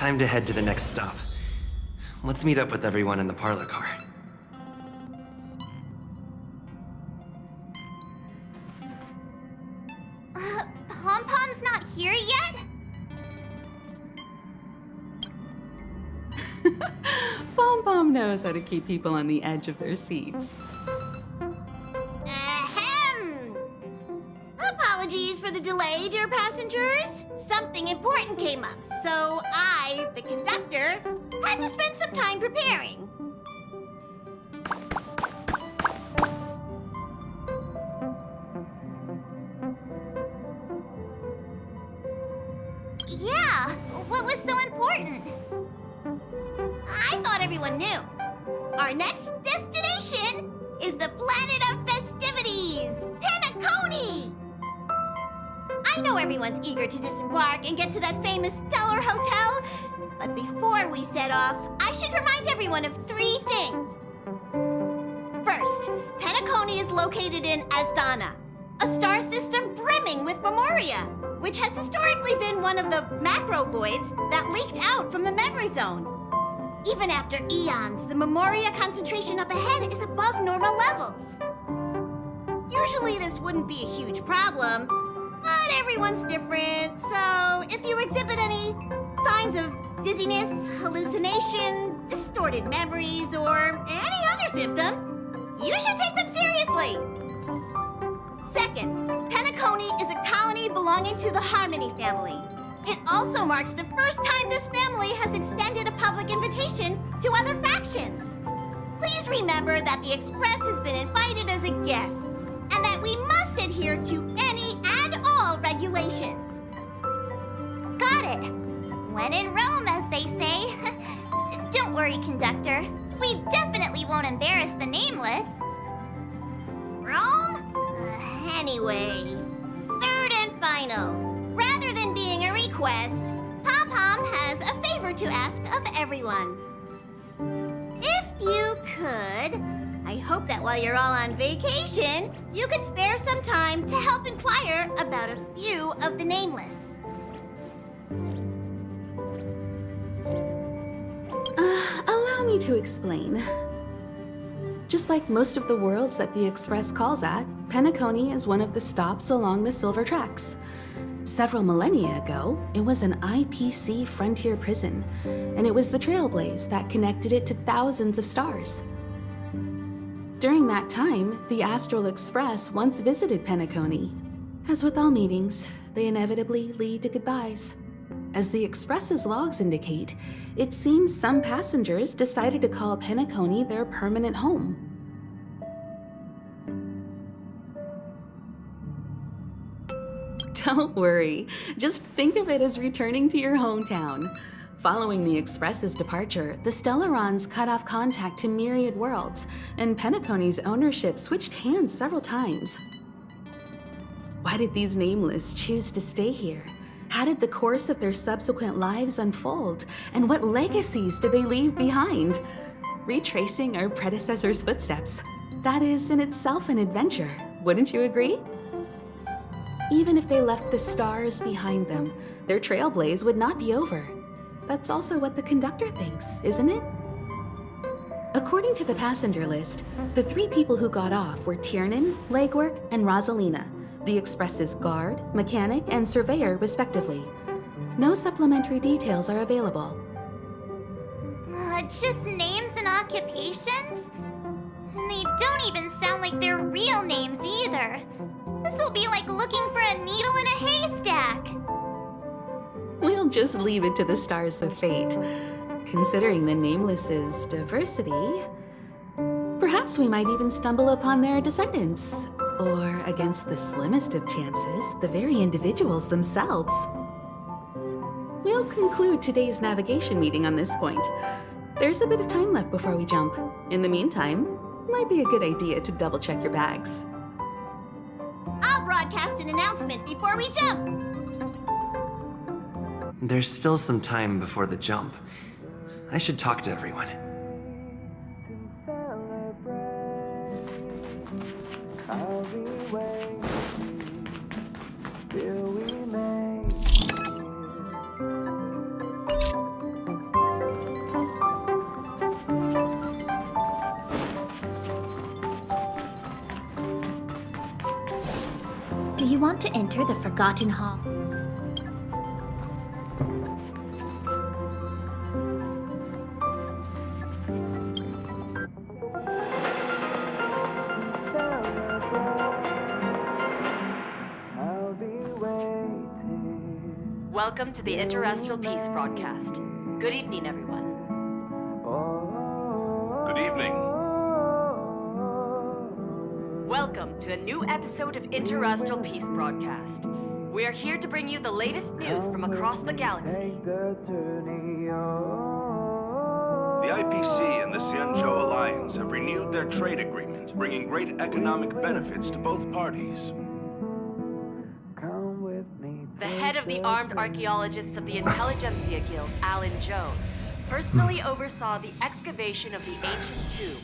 Time to head to the next stop. Let's meet up with everyone in the parlor car. Pom-Pom's not here yet? Pom-Pom knows how to keep people on the edge of their seats. Ahem! Apologies for the delay, dear passengers. Something important came up, so I, the conductor, had to spend some time preparing. Yeah, what was so important? I thought everyone knew. Our next destination is the planet of festivities, Penacony! I know everyone's eager to disembark and get to that famous Stellar Hotel, but before we set off, I should remind everyone of 3 things. First, Penacony is located in Asdana, a star system brimming with Memoria, which has historically been one of the macro voids that leaked out from the memory zone. Even after eons, the Memoria concentration up ahead is above normal levels. Usually this wouldn't be a huge problem, but everyone's different, so if you exhibit any signs of dizziness, hallucination, distorted memories, or any other symptoms, you should take them seriously. Second, Penacony is a colony belonging to the Harmony family. It also marks the first time this family has extended a public invitation to other factions. Please remember that the Express has been invited as a guest, and that we must adhere to any and all regulations. Got it. When in Rome, as they say. Don't worry, conductor. We definitely won't embarrass the nameless. Rome? Anyway, third and final. Rather than being a request, Pom-Pom has a favor to ask of everyone. If you could, I hope that while you're all on vacation, you could spare some time to help inquire about a few of the nameless. Allow me to explain. Just like most of the worlds that the Express calls at, Penacony is one of the stops along the Silver Tracks. Several millennia ago, it was an IPC frontier prison, and it was the Trailblaze that connected it to thousands of stars. During that time, the Astral Express once visited Penacony. As with all meetings, they inevitably lead to goodbyes. As the Express's logs indicate, it seems some passengers decided to call Penacony their permanent home. Don't worry, just think of it as returning to your hometown. Following the Express's departure, the Stellarons cut off contact to myriad worlds, and Penacony's ownership switched hands several times. Why did these nameless choose to stay here? How did the course of their subsequent lives unfold? And what legacies did they leave behind? Retracing our predecessors' footsteps. That is in itself an adventure, wouldn't you agree? Even if they left the stars behind them, their trailblaze would not be over. That's also what the conductor thinks, isn't it? According to the passenger list, the 3 people who got off were Tiernan, Legwork, and Rosalina, the Express's guard, mechanic, and surveyor, respectively. No supplementary details are available. Just names and occupations? And they don't even sound like their real names either. This'll be like looking for a needle in a haystack. We'll just leave it to the stars of fate. Considering the Nameless's diversity, perhaps we might even stumble upon their descendants. Or, against the slimmest of chances, the very individuals themselves. We'll conclude today's navigation meeting on this point. There's a bit of time left before we jump. In the meantime, might be a good idea to double-check your bags. I'll broadcast an announcement before we jump. There's still some time before the jump. I should talk to everyone. want to enter the Forgotten Hall? Welcome to the Interastral Peace broadcast. Good evening, everyone. Good evening. Welcome to a new episode of Interastral Peace broadcast. We are here to bring you the latest news from across the galaxy. The IPC and the Xianzhou Alliance have renewed their trade agreement, bringing great economic benefits to both parties. The head of the Armed Archaeologists of the Intelligentsia Guild, Alan Jones, personally oversaw the excavation of the ancient tomb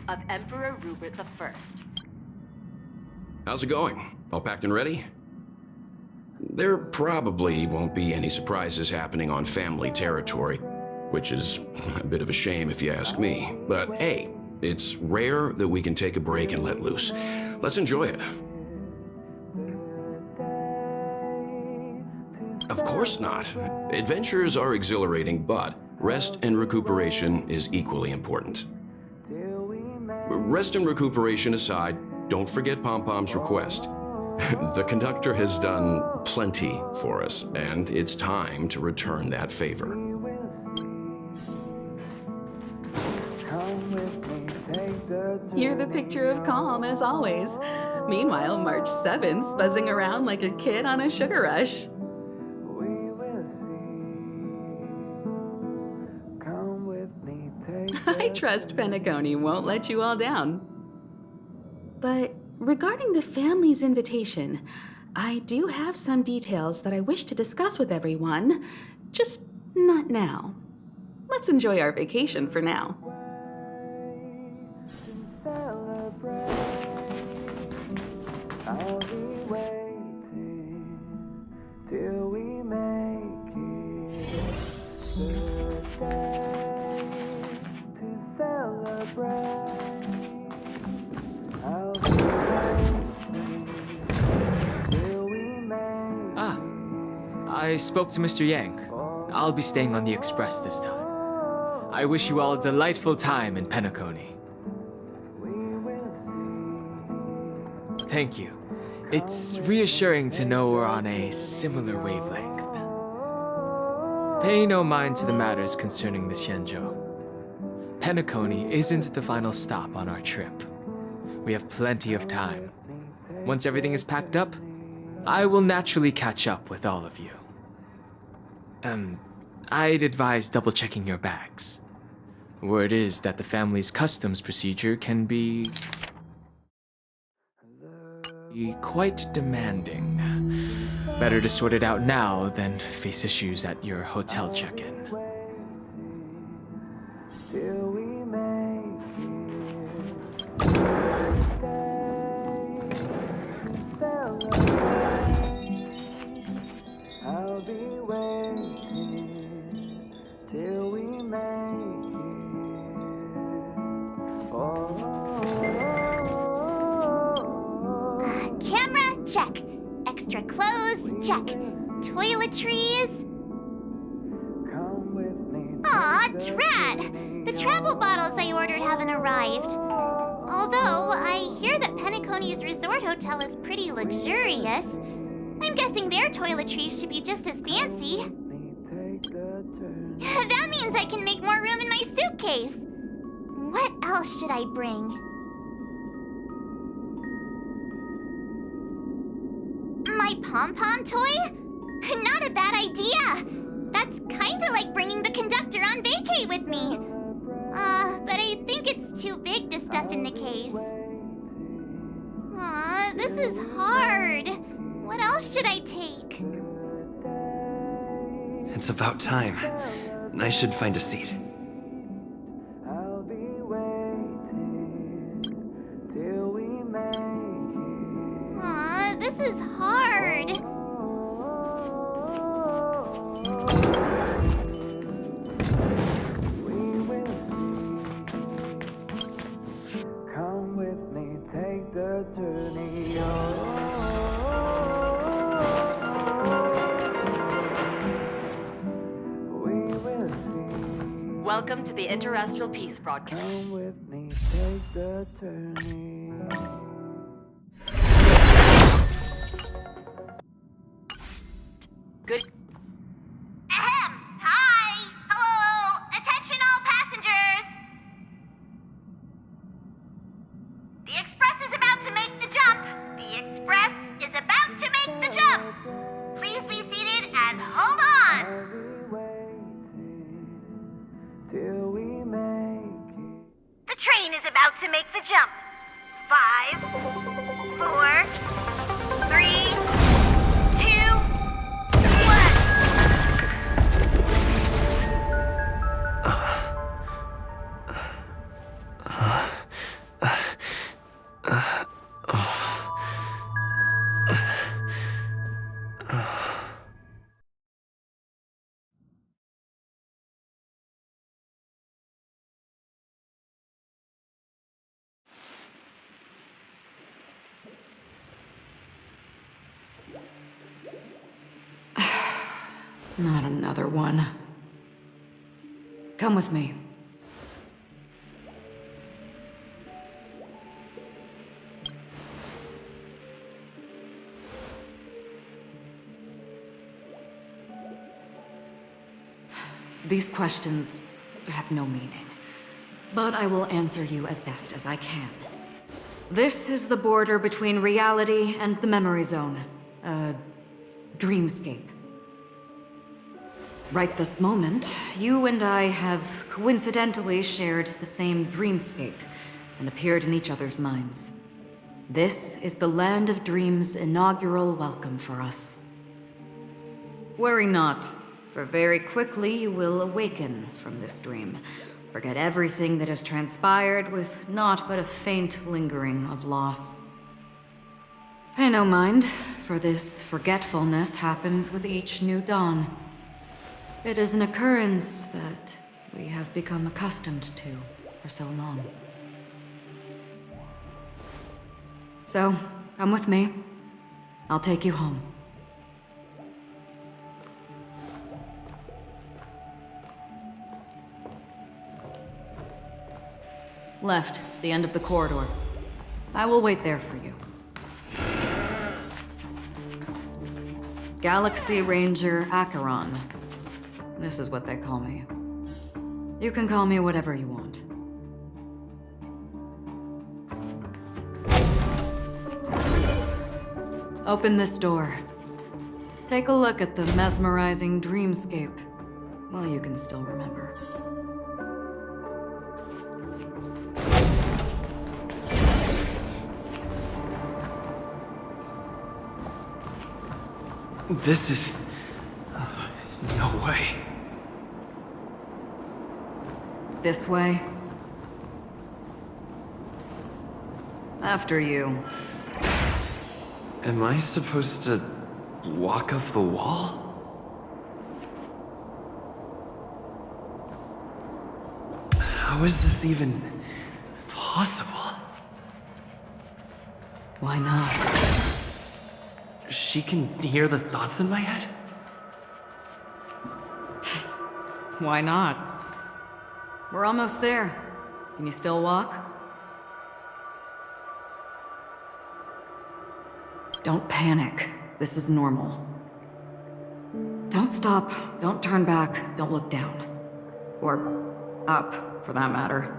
of Emperor Rupert I. How's it going? All packed and ready? There probably won't be any surprises happening on family territory, which is a bit of a shame if you ask me. But hey, it's rare that we can take a break and let loose. Let's enjoy it. Of course not. Adventures are exhilarating, but rest and recuperation is equally important. Rest and recuperation aside, don't forget Pom-Pom's request. The conductor has done plenty for us, and it's time to return that favor. You're the picture of calm, as always. Meanwhile, March 7th's buzzing around like a kid on a sugar rush. I trust Penacony won't let you all down. But regarding the family's invitation, I do have some details that I wish to discuss with everyone, just not now. Let's enjoy our vacation for now. I'll be waiting till we make it the day to celebrate. I'll be waiting till we make Ah, I spoke to Mr. Yang. I'll be staying on the Express this time. I wish you all a delightful time in Penacony. Thank you. It's reassuring to know we're on a similar wavelength. Pay no mind to the matters concerning the Xianzhou. Penacony isn't the final stop on our trip. We have plenty of time. Once everything is packed up, I will naturally catch up with all of you. I'd advise double-checking your bags. Word is that the family's customs procedure can be quite demanding. Better to sort it out now than face issues at your hotel check-in. I'll be waiting till we make it. Camera, check. Extra clothes, check. Toiletries. Aw, drat! The travel bottles I ordered haven't arrived. Although, I hear that Penacony's resort hotel is pretty luxurious. I'm guessing their toiletries should be just as fancy. That means I can make more room in my suitcase. What else should I bring? My pom-pom toy? Not a bad idea! That's kinda like bringing the conductor on vacay with me. But I think it's too big to stuff in the case. Aw, this is hard. What else should I take? It's about time. I should find a seat. Aw, this is hard. Come with me, take the journey. Welcome to the Interestral Peace broadcast. Good. Ahem! Hi! Hello! Attention all passengers! The express is about to make the jump! The express is about to make the jump! Please be seated and hold on! The train is about to make the jump. 5, 4, 3, 2, 1. Not another one. Come with me. These questions have no meaning, but I will answer you as best as I can. This is the border between reality and the memory zone, a dreamscape. Right this moment, you and I have coincidentally shared the same dreamscape and appeared in each other's minds. This is the Land of Dreams' inaugural welcome for us. Worry not, for very quickly you will awaken from this dream. Forget everything that has transpired with naught but a faint lingering of loss. Pay no mind, for this forgetfulness happens with each new dawn. It is an occurrence that we have become accustomed to for so long. So, come with me. I'll take you home. Left, the end of the corridor. I will wait there for you. Galaxy Ranger Acheron. This is what they call me. You can call me whatever you want. Open this door. Take a look at the mesmerizing dreamscape while you can still remember. This is... no way. This way. After you. Am I supposed to walk up the wall? How is this even possible? Why not? She can hear the thoughts in my head? Why not? We're almost there. Can you still walk? Don't panic. This is normal. Don't stop. Don't turn back. Don't look down. Or up, for that matter.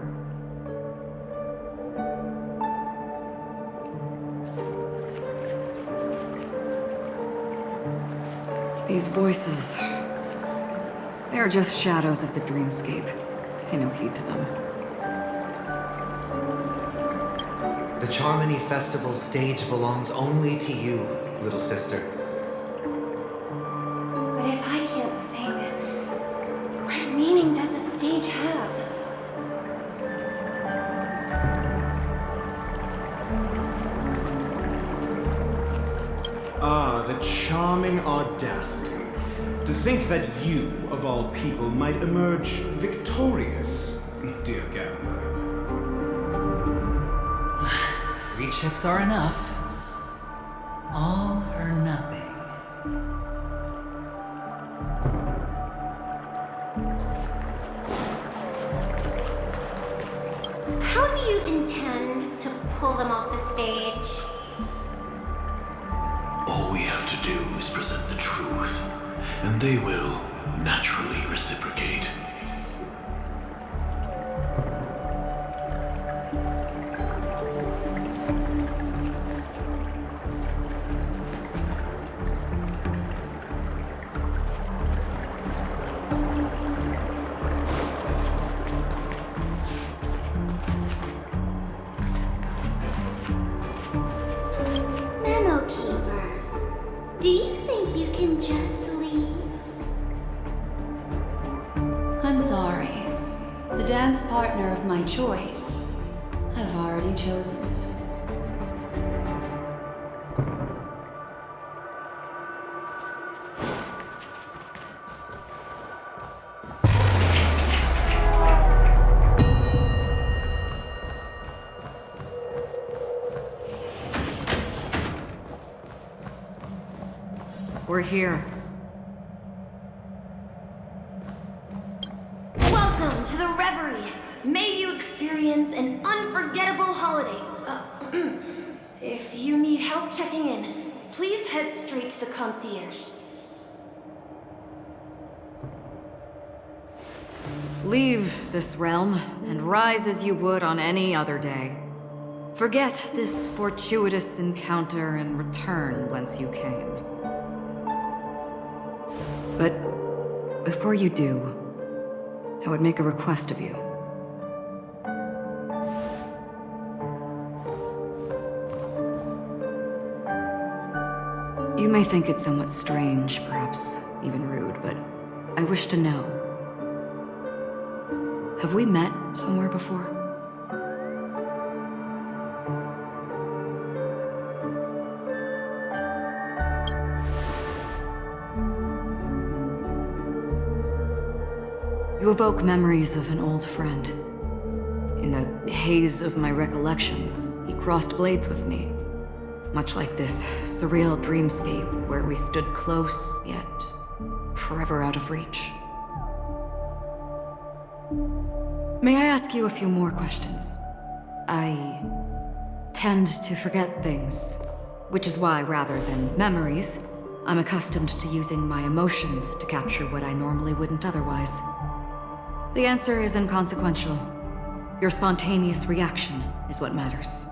These voices... they're just shadows of the dreamscape. Pay no heed to them. The Charmony Festival stage belongs only to you, little sister. But if I can't sing, what meaning does the stage have? Ah, the charming audacity. To think that you, of all people, might emerge victorious, dear gambler. 3 chips are enough. All or nothing. how do you intend to pull them off the stage? All we have to do is present the truth, and they will naturally reciprocate. Memo Keeper, do you think you can just leave? I'm sorry. The dance partner of my choice, I've already chosen. We're here. Welcome to the Reverie. May you experience an unforgettable holiday. If you need help checking in, please head straight to the concierge. Leave this realm and rise as you would on any other day. Forget this fortuitous encounter and return whence you came. But before you do, I would make a request of you. You may think it somewhat strange, perhaps even rude, but I wish to know. Have we met somewhere before? You evoke memories of an old friend. In the haze of my recollections, he crossed blades with me. Much like this surreal dreamscape where we stood close, yet forever out of reach. May I ask you a few more questions? I tend to forget things, which is why, rather than memories, I'm accustomed to using my emotions to capture what I normally wouldn't otherwise. The answer is inconsequential. Your spontaneous reaction is what matters.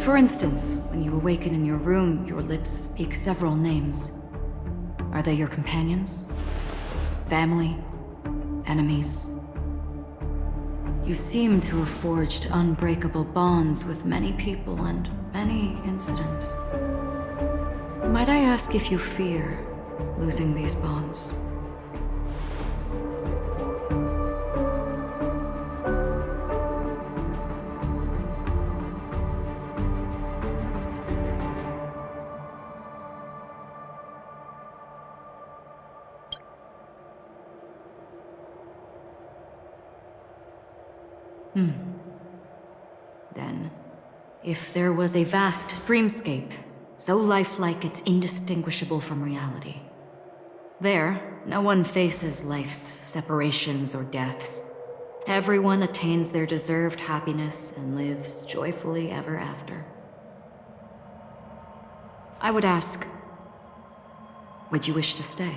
For instance, when you awaken in your room, your lips speak several names. Are they your companions? Family? Enemies? You seem to have forged unbreakable bonds with many people and many incidents. Might I ask if you fear losing these bonds? Then, if there was a vast dreamscape, so lifelike it's indistinguishable from reality. There, no one faces life's separations or deaths. Everyone attains their deserved happiness and lives joyfully ever after. I would ask, would you wish to stay?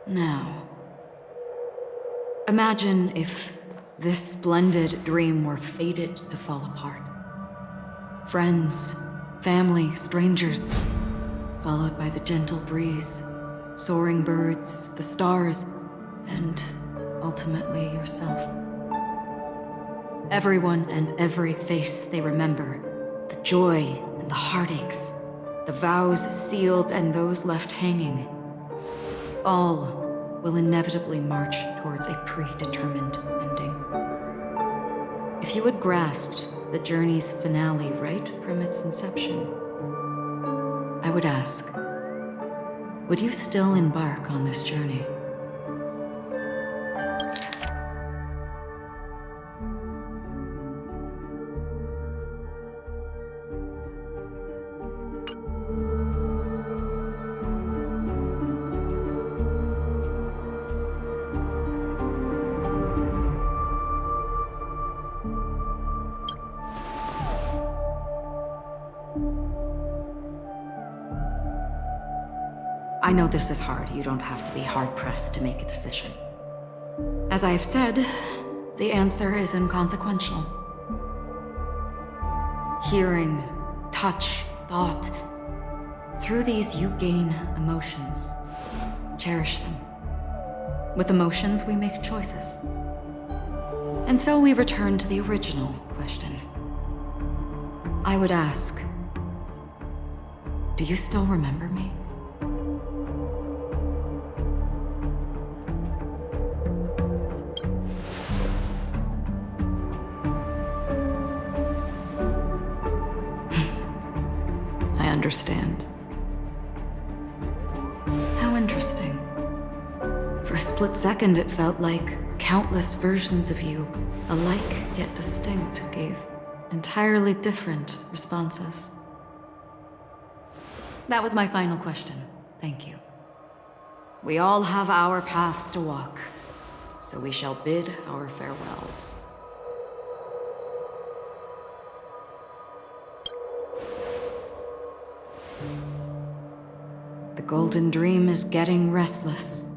Now, imagine if this splendid dream were fated to fall apart. Friends, family, strangers, followed by the gentle breeze, soaring birds, the stars, and ultimately yourself. Everyone and every face they remember, the joy and the heartaches, the vows sealed and those left hanging, all will inevitably march towards a predetermined ending. If you had grasped the journey's finale right from its inception, I would ask, would you still embark on this journey? I know this is hard. You don't have to be hard-pressed to make a decision. As I have said, the answer is inconsequential. Hearing, touch, thought. Through these, you gain emotions. Cherish them. With emotions, we make choices. And so we return to the original question. I would ask, do you still remember me? I understand. How interesting. For a split second, it felt like countless versions of you, alike yet distinct, gave entirely different responses. That was my final question. Thank you. We all have our paths to walk, so we shall bid our farewells. The Golden Dream is getting restless.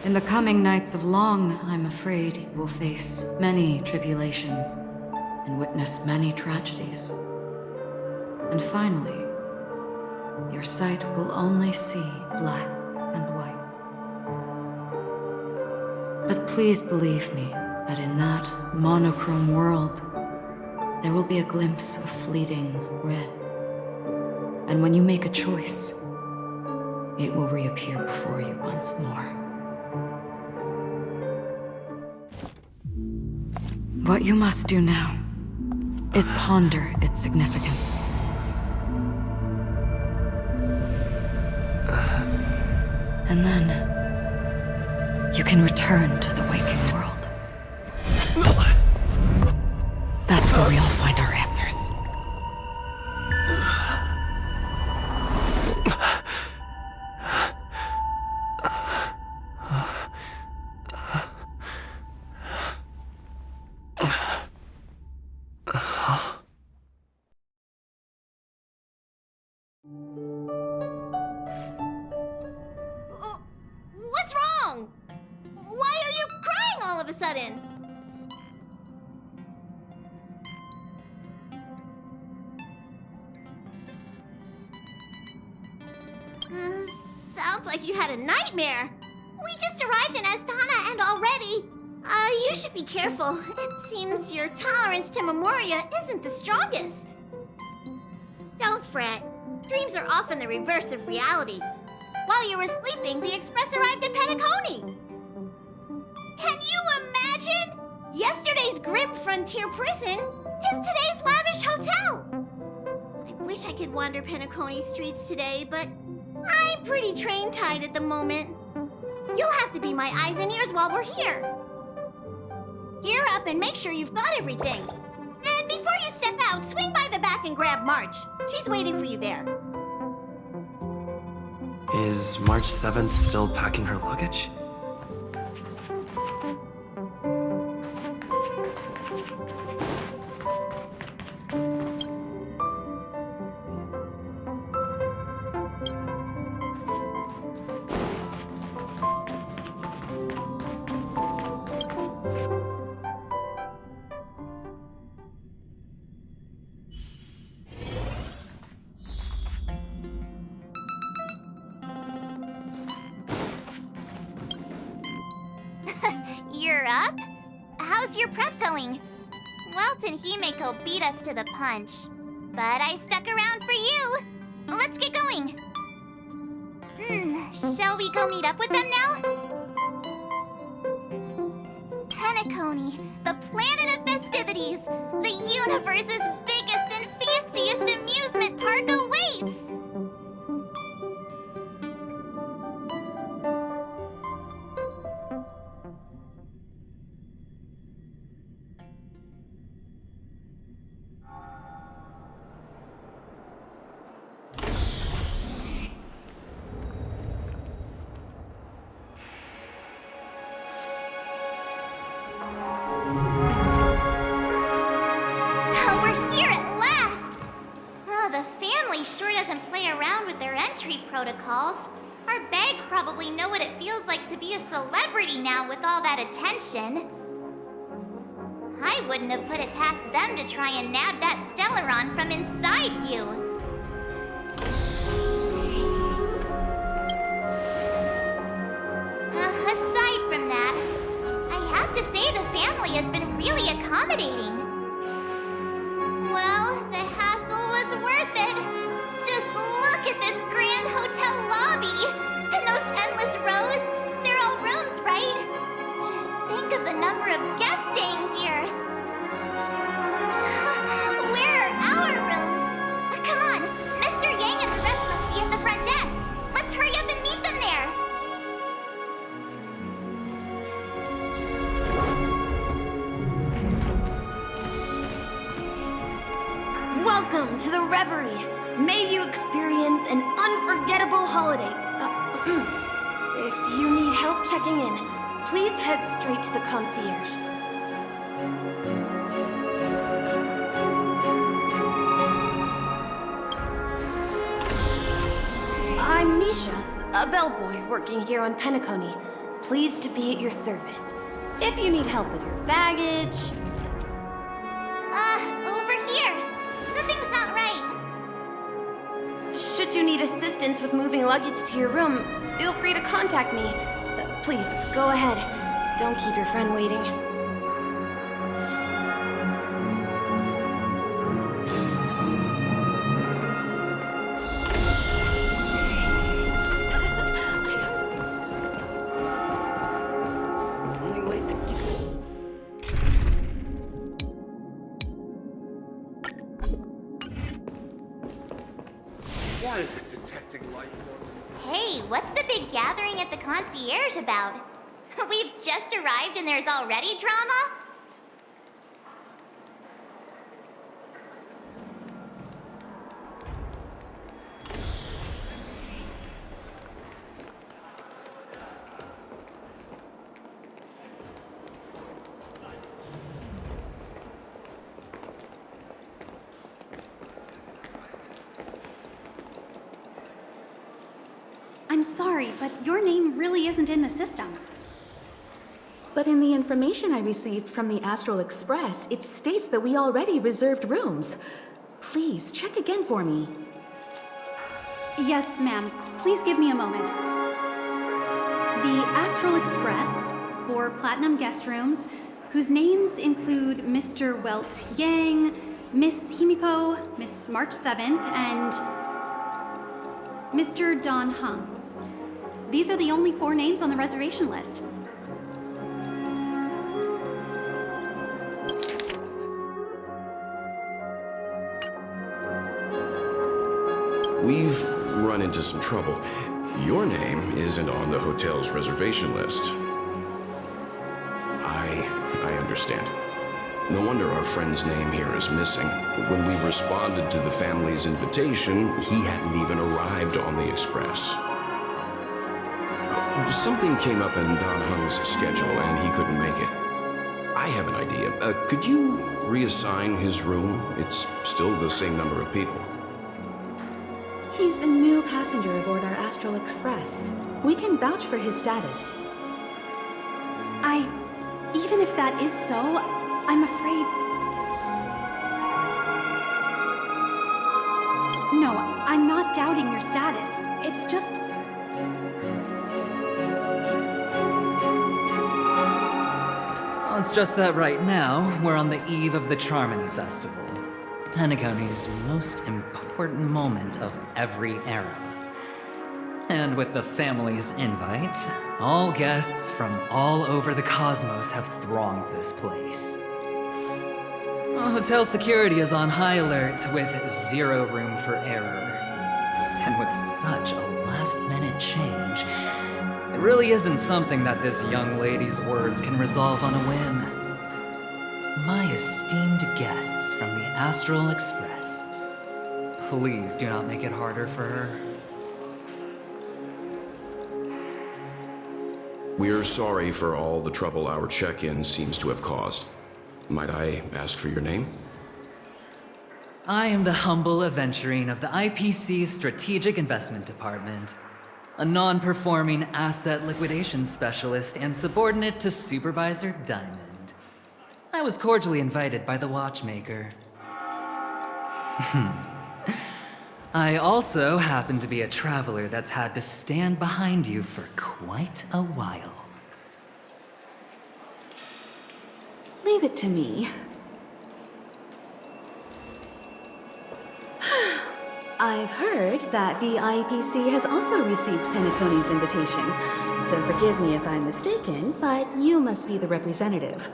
In the coming nights of Long, I'm afraid you will face many tribulations and witness many tragedies. And finally, your sight will only see black and white. But please believe me that in that monochrome world, there will be a glimpse of fleeting red. And when you make a choice, it will reappear before you once more. What you must do now is ponder its significance. And then you can return to the waking world. That's where we all find our answers. What's wrong? Why are you crying all of a sudden? Sounds like you had a nightmare. We just arrived in Astana and already... you should be careful. It seems your tolerance to Memoria isn't the strongest. Don't fret. Dreams are often the reverse of reality. While you were sleeping, the Express arrived in Penacony. Can you imagine? Yesterday's grim frontier prison is today's lavish hotel. I wish I could wander Penacony streets today, but I'm pretty train-tied at the moment. You'll have to be my eyes and ears while we're here. Gear up and make sure you've got everything. And before you step out, swing by the back and grab March. She's waiting for you there. Is March 7th still packing her luggage? You're up? How's your prep going? Welt and Himeko beat us to the punch, but I stuck around for you. Let's get going. Shall we go meet up with them now? Penacony, the planet of festivities, the universe's biggest and fanciest amusement park awaits! We're here at last! Oh, the family sure doesn't calls. Our bags probably know what it feels like to be a celebrity now with all that attention. I wouldn't have put it past them to try and nab that Stellaron from inside you. Aside from that, I have to say the family has been really accommodating. Well, the hassle was worth it. Just look at this grand hotel lobby. And those endless rows. They're all rooms, right? Just think of the number of guests staying here. Where are our rooms? Come on, Mr. Yang and the rest must be at the front desk. Let's hurry up and meet them there. Welcome to the Reverie. May you experience an unforgettable holiday. If you need help checking in, please head straight to the concierge. I'm Nisha, a bellboy working here on Penacony. Pleased to be at your service. If you need help with your baggage... Over here. Something's not right. Should you need assistance with moving luggage to your room, feel free to contact me. Please, go ahead. Don't keep your friend waiting. Why is it detecting life forms? Hey, what's the big gathering at the concierge about? We've just arrived and there's already drama? I'm sorry, but your name really isn't in the system. But in the information I received from the Astral Express, it states that we already reserved rooms. Please, check again for me. Yes, ma'am. Please give me a moment. The Astral Express, for Platinum guest rooms, whose names include Mr. Welt Yang, Miss Himiko, Miss March 7th, and Mr. Don Hung. These are the only 4 names on the reservation list. We've run into some trouble. Your name isn't on the hotel's reservation list. I understand. No wonder our friend's name here is missing. When we responded to the family's invitation, he hadn't even arrived on the express. Something came up in Don Hung's schedule and he couldn't make it. I have an idea. Could you reassign his room? It's still the same number of people. He's a new passenger aboard our Astral Express. We can vouch for his status. Even if that is so, I'm afraid... No, I'm not doubting your status. It's just... Well, it's just that right now, we're on the eve of the Charmony Festival. Penacony's most important moment of every era. And with the family's invite, all guests from all over the cosmos have thronged this place. Hotel security is on high alert with 0 room for error. And with such a last-minute change, it really isn't something that this young lady's words can resolve on a whim. My esteemed guests from the Astral Express, please do not make it harder for her. We're sorry for all the trouble our check-in seems to have caused. Might I ask for your name? I am the humble aventurine of the IPC's Strategic Investment Department. a non-performing asset liquidation specialist and subordinate to Supervisor Diamond. I was cordially invited by the watchmaker. I also happen to be a traveler that's had to stand behind you for quite a while. Leave it to me. I've heard that the IPC has also received Penacony's invitation, so forgive me if I'm mistaken, but you must be the representative.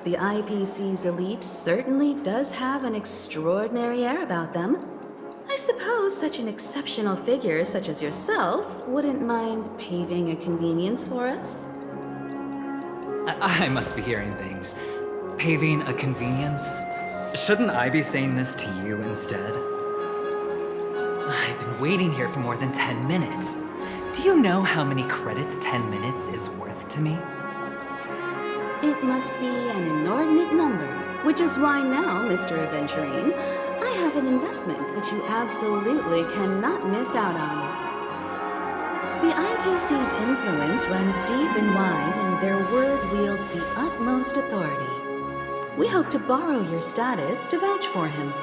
The IPC's elite certainly does have an extraordinary air about them. I suppose such an exceptional figure such as yourself wouldn't mind paving a convenience for us? I must be hearing things. Paving a convenience? Shouldn't I be saying this to you instead? I've been waiting here for more than 10 minutes. Do you know how many credits 10 minutes is worth to me? It must be an inordinate number, which is why now, Mr. Aventurine, I have an investment that you absolutely cannot miss out on. The IPC's influence runs deep and wide, and their word wields the utmost authority. We hope to borrow your status to vouch for him.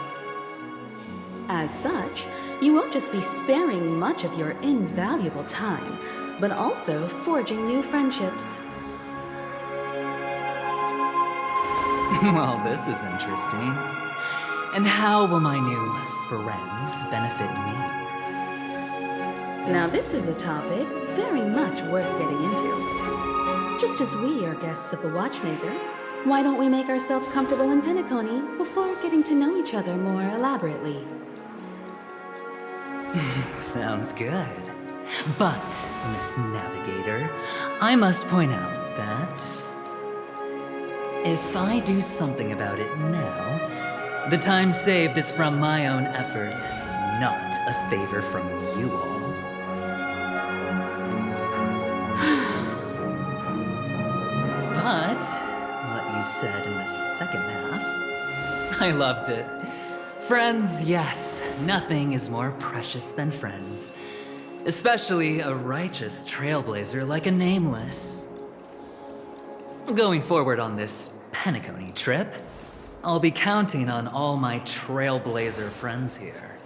As such, you won't just be sparing much of your invaluable time, but also forging new friendships. Well, this is interesting. And how will my new friends benefit me? Now this is a topic very much worth getting into. Just as we are guests of the Watchmaker, why don't we make ourselves comfortable in Penacony before getting to know each other more elaborately? Sounds good. But, Miss Navigator, I must point out that if I do something about it now, the time saved is from my own effort, not a favor from you all. But what you said in the second half, I loved it. Friends, yes, nothing is more precious than friends. Especially a righteous trailblazer like a Nameless. Going forward on this Penacony trip, I'll be counting on all my trailblazer friends here.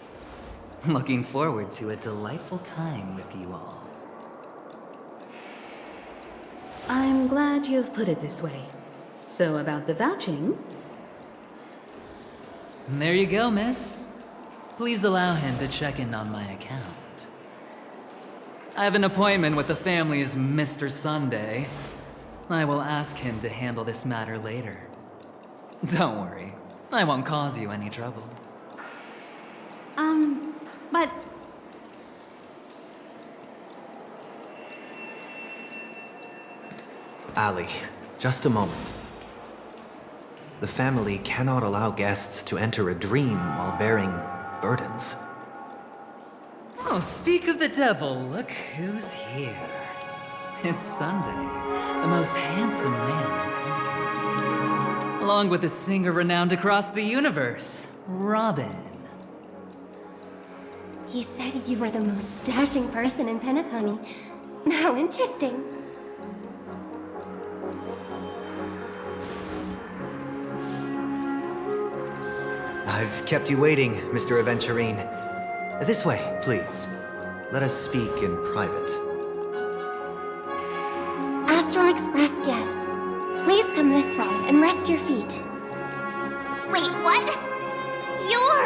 Looking forward to a delightful time with you all. I'm glad you've put it this way. So about the vouching... There you go, miss. Please allow him to check in on my account. I have an appointment with the family's Mr. Sunday. I will ask him to handle this matter later. Don't worry, I won't cause you any trouble. But... Ali, just a moment. The family cannot allow guests to enter a dream while bearing burdens. Oh, speak of the devil, look who's here. It's Sunday, the most handsome man in Penacony. Along with a singer renowned across the universe, Robin. He said you were the most dashing person in Penacony. How interesting. I've kept you waiting, Mr. Aventurine. This way, please. Let us speak in private. Astral Express guests, please come this way and rest your feet. Wait, what? You're...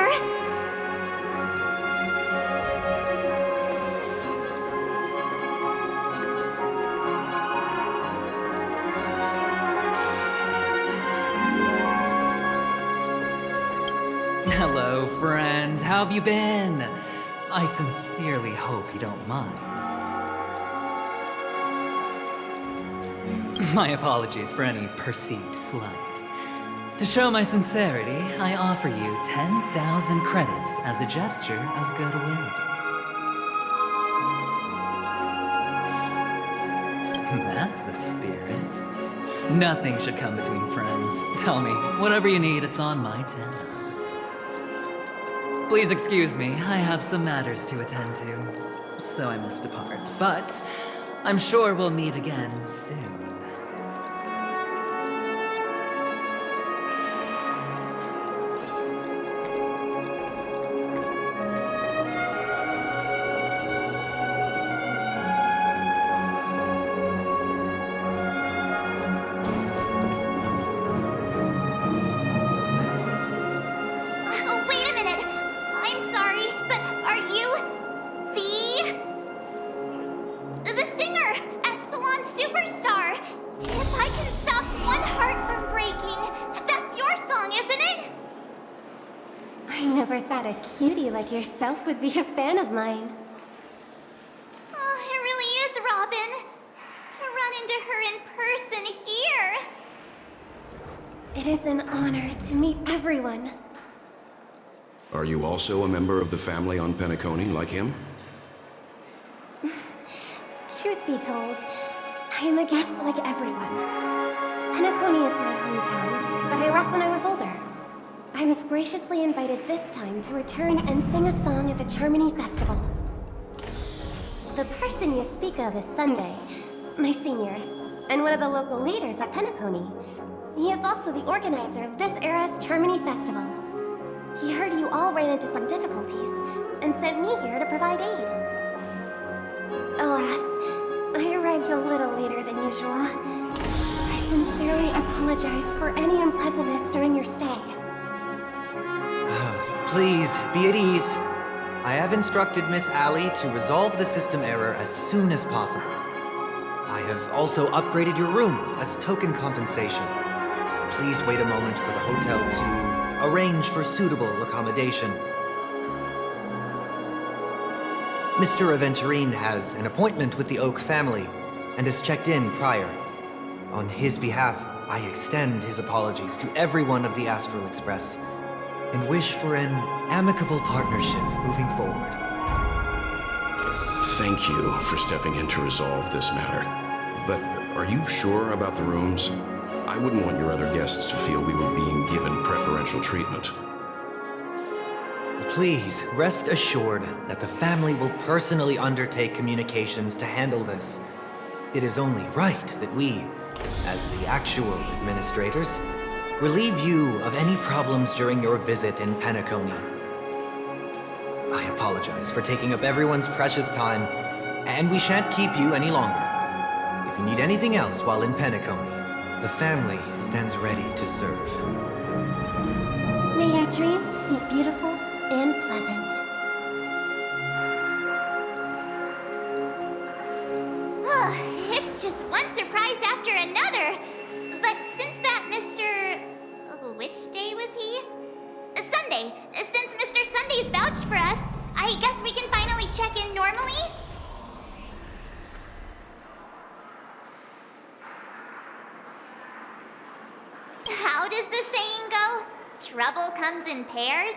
Hello, friend. How have you been? I sincerely hope you don't mind. My apologies for any perceived slight. To show my sincerity, I offer you 10,000 credits as a gesture of goodwill. That's the spirit. Nothing should come between friends. Tell me, whatever you need, it's on my tab. Please excuse me, I have some matters to attend to. so I must depart. But I'm sure we'll meet again soon. Wait a minute. I'm sorry, but are you the singer, Epsilon Superstar? If I can stop one heart from breaking, that's your song, isn't it? I never thought a cutie like yourself would be a fan of mine. Oh, it really is, Robin. To run into her in person here. It is an honor to meet everyone. Are you also a member of the family on Penacony, like him? Truth be told, I am a guest like everyone. Penacony is my hometown, but I left when I was older. I was graciously invited this time to return and sing a song at the Charmony Festival. The person you speak of is Sunday, my senior, and one of the local leaders at Penacony. He is also the organizer of this era's Charmony Festival. He heard you all ran into some difficulties, and sent me here to provide aid. Alas, I arrived a little later than usual. I sincerely apologize for any unpleasantness during your stay. Please, be at ease. I have instructed Miss Allie to resolve the system error as soon as possible. I have also upgraded your rooms as token compensation. Please wait a moment for the hotel to arrange for suitable accommodation. Mr. Aventurine has an appointment with the Oak family and has checked in prior. On his behalf, I extend his apologies to everyone of the Astral Express and wish for an amicable partnership moving forward. Thank you for stepping in to resolve this matter. But are you sure about the rooms? I wouldn't want your other guests to feel we were being given preferential treatment. Please, rest assured that the family will personally undertake communications to handle this. It is only right that we, as the actual administrators, relieve you of any problems during your visit in Penacony. I apologize for taking up everyone's precious time, and we shan't keep you any longer. If you need anything else while in Penacony, the family stands ready to serve. May your dreams be beautiful and pleasant. It's just one surprise after another. But since that Mr. Which day was he? Sunday. Since Mr. Sunday's vouched for us, I guess we can finally check in normally? How does the saying go? Trouble comes in pairs?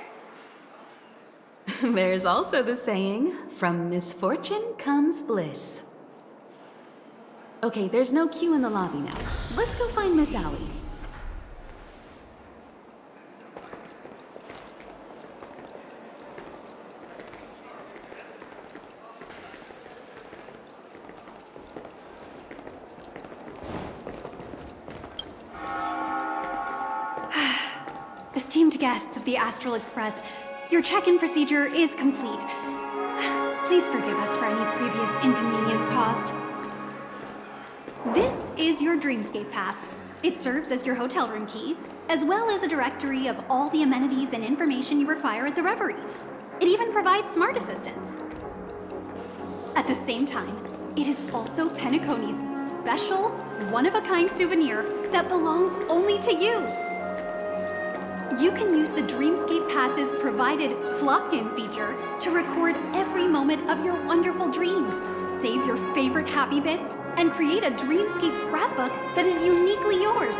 There's also the saying, from misfortune comes bliss. Okay, there's no queue in the lobby now. Let's go find Miss Allie. Esteemed guests of the Astral Express, your check-in procedure is complete. Please forgive us for any previous inconvenience caused. This is your Dreamscape Pass. It serves as your hotel room key, as well as a directory of all the amenities and information you require at the Reverie. It even provides smart assistants. At the same time, it is also Penacony's special, one-of-a-kind souvenir that belongs only to you. You can use the Dreamscape Pass's provided clock-in feature to record every moment of your wonderful dream, save your favorite happy bits, and create a Dreamscape scrapbook that is uniquely yours.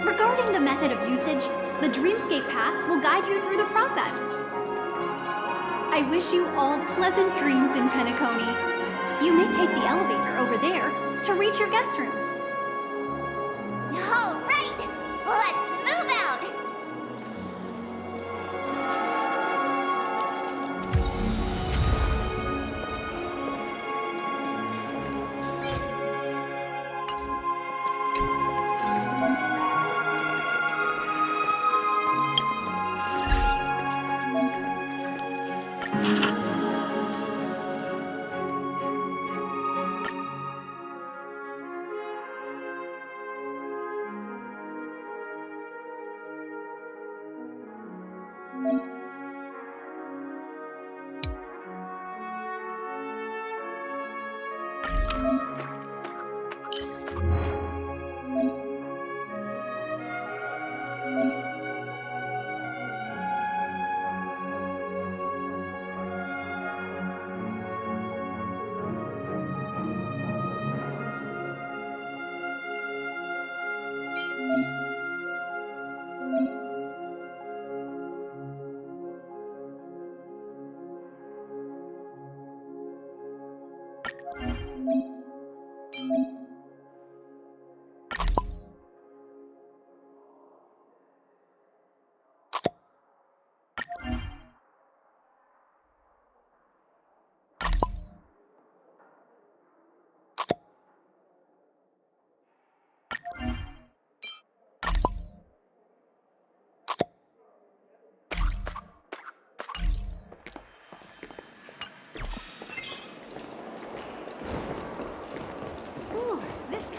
Regarding the method of usage, the Dreamscape Pass will guide you through the process. I wish you all pleasant dreams in Penacony. You may take the elevator over there to reach your guest rooms. All right, let's move out.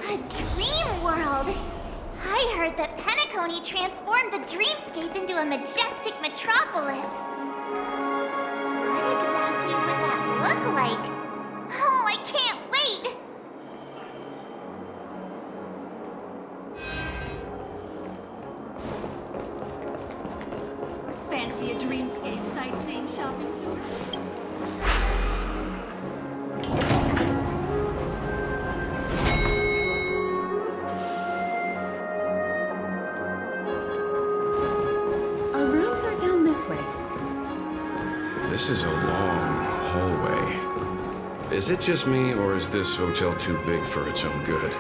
A dream world! I heard that Penacony transformed the dreamscape into a majestic metropolis. What exactly would that look like? Oh, I can't wait! Fancy a dreamscape sightseeing shopping tour? Our rooms are down this way. This is a long hallway. Is it just me, or is this hotel too big for its own good?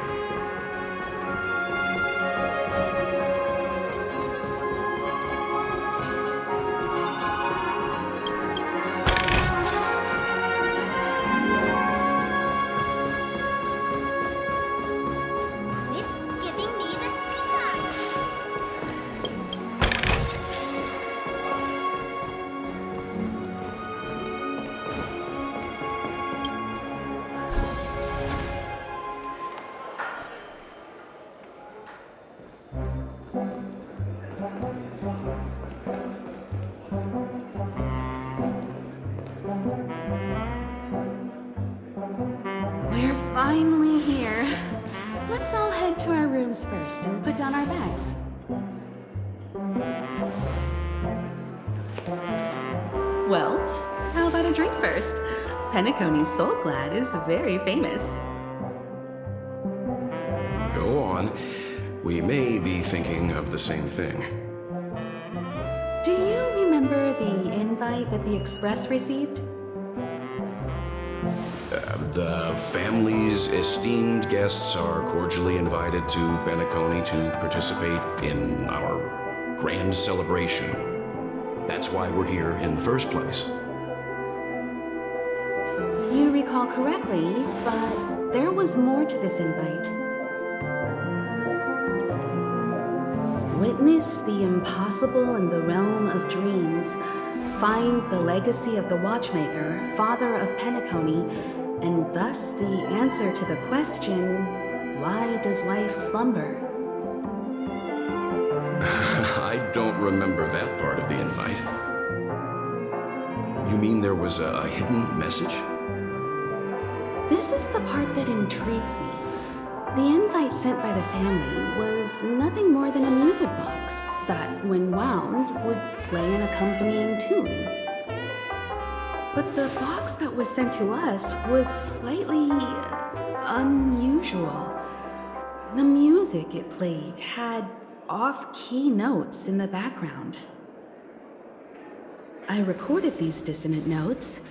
It's giving me the stink eye. We're finally here. Let's all head to our rooms first and put down our bags. Welt, how about a drink first? Penacony's Soul Glad is very famous. Go on. We may be thinking of the same thing. Do you remember the invite that the Express received? The family's esteemed guests are cordially invited to Penacony to participate in our grand celebration. That's why we're here in the first place. You recall correctly, but there was more to this invite. Witness the impossible in the realm of dreams. Find the legacy of the Watchmaker, father of Penacony, and thus the answer to the question, why does life slumber? I don't remember that part of the invite. You mean there was a hidden message? This is the part that intrigues me. The invite sent by the family was nothing more than a music box that, when wound, would play an accompanying tune. But the box that was sent to us was slightly unusual. The music it played had off-key notes in the background. I recorded these dissonant notes,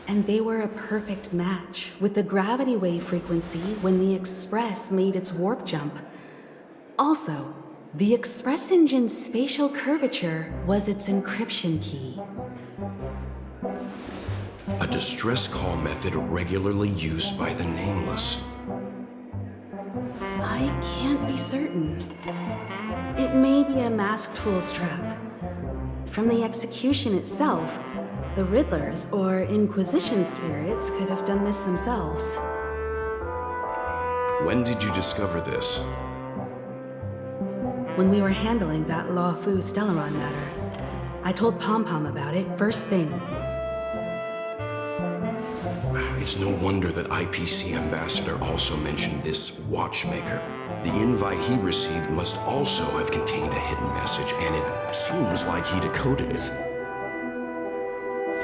and they were a perfect match with the gravity wave frequency when the Express made its warp jump. Also, the Express engine's spatial curvature was its encryption key. A distress call method regularly used by the Nameless. I can't be certain. It may be a masked fool's trap. From the execution itself, the Riddlers or Inquisition spirits could have done this themselves. When did you discover this? When we were handling that Lawfu Stellaron matter, I told Pom Pom about it first thing. It's no wonder that IPC Ambassador also mentioned this Watchmaker. The invite he received must also have contained a hidden message, and it seems like he decoded it.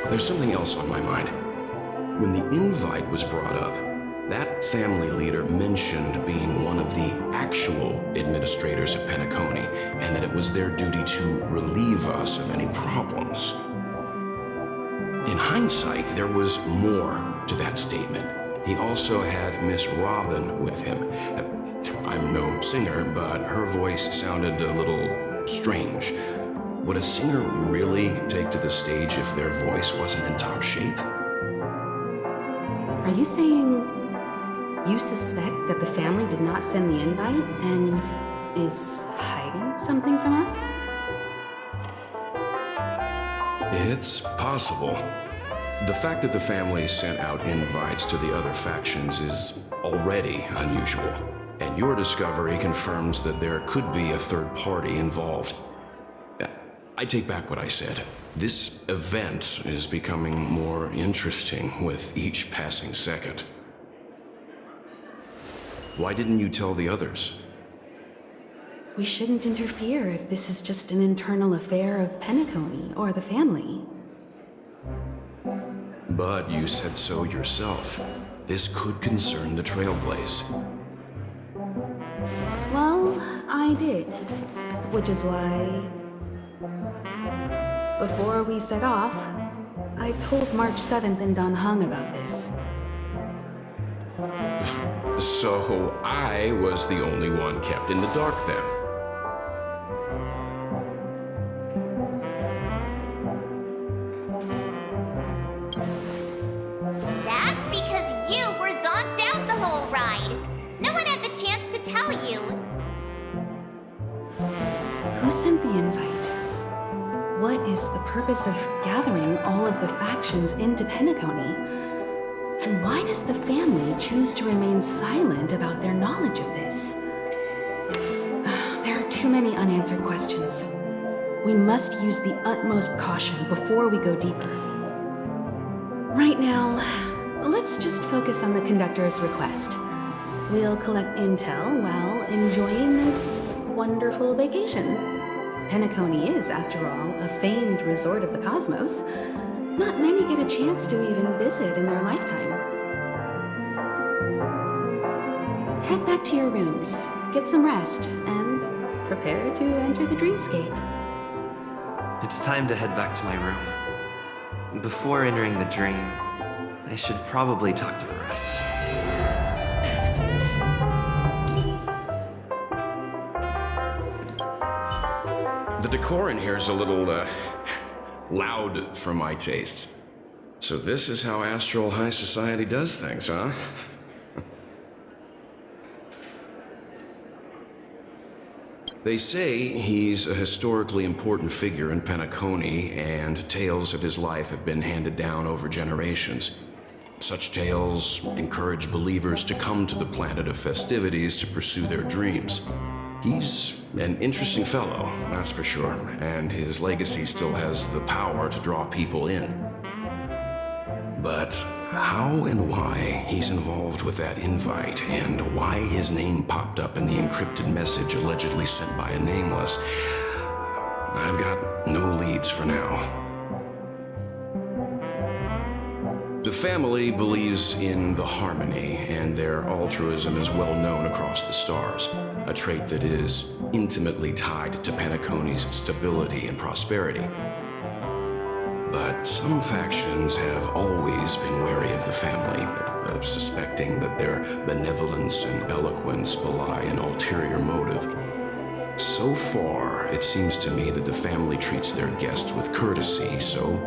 There's something else on my mind. When the invite was brought up, that family leader mentioned being one of the actual administrators of Penacony, and that it was their duty to relieve us of any problems. In hindsight, there was more to that statement. he also had Miss Robin with him. I'm no singer, but her voice sounded a little strange. Would a singer really take to the stage if their voice wasn't in top shape? Are you saying you suspect that the family did not send the invite and is hiding something from us? It's possible. The fact that the family sent out invites to the other factions is already unusual, and your discovery confirms that there could be a third party involved. I take back what I said. This event is becoming more interesting with each passing second. Why didn't you tell the others? We shouldn't interfere if this is just an internal affair of Penacony or the family. But you said so yourself. This could concern the Trailblaze. Well, I did. Which is why, before we set off, I told March 7th and Don Hung about this. So I was the only one kept in the dark then. That's because you were zonked out the whole ride. No one had the chance to tell you. Who sent the invite? What is the purpose of gathering all of the factions into Penacony? And why does the family choose to remain silent about their knowledge of this? There are too many unanswered questions. We must use the utmost caution before we go deeper. Right now, let's just focus on the conductor's request. We'll collect intel while enjoying this wonderful vacation. Penacony is, after all, a famed resort of the cosmos. Not many get a chance to even visit in their lifetime. Head back to your rooms, get some rest, and prepare to enter the dreamscape. It's time to head back to my room. Before entering the dream, I should probably talk to the rest. The decor in here is a little, loud for my taste. So this is how Astral High Society does things, huh? They say he's a historically important figure in Penacony, and tales of his life have been handed down over generations. Such tales encourage believers to come to the planet of festivities to pursue their dreams. He's an interesting fellow, that's for sure, and his legacy still has the power to draw people in. But how and why he's involved with that invite, and why his name popped up in the encrypted message allegedly sent by a nameless, I've got no leads for now. The family believes in the harmony, and their altruism is well known across the stars, a trait that is intimately tied to Penacony's stability and prosperity. But some factions have always been wary of the family, suspecting that their benevolence and eloquence belie an ulterior motive. So far, it seems to me that the family treats their guests with courtesy, so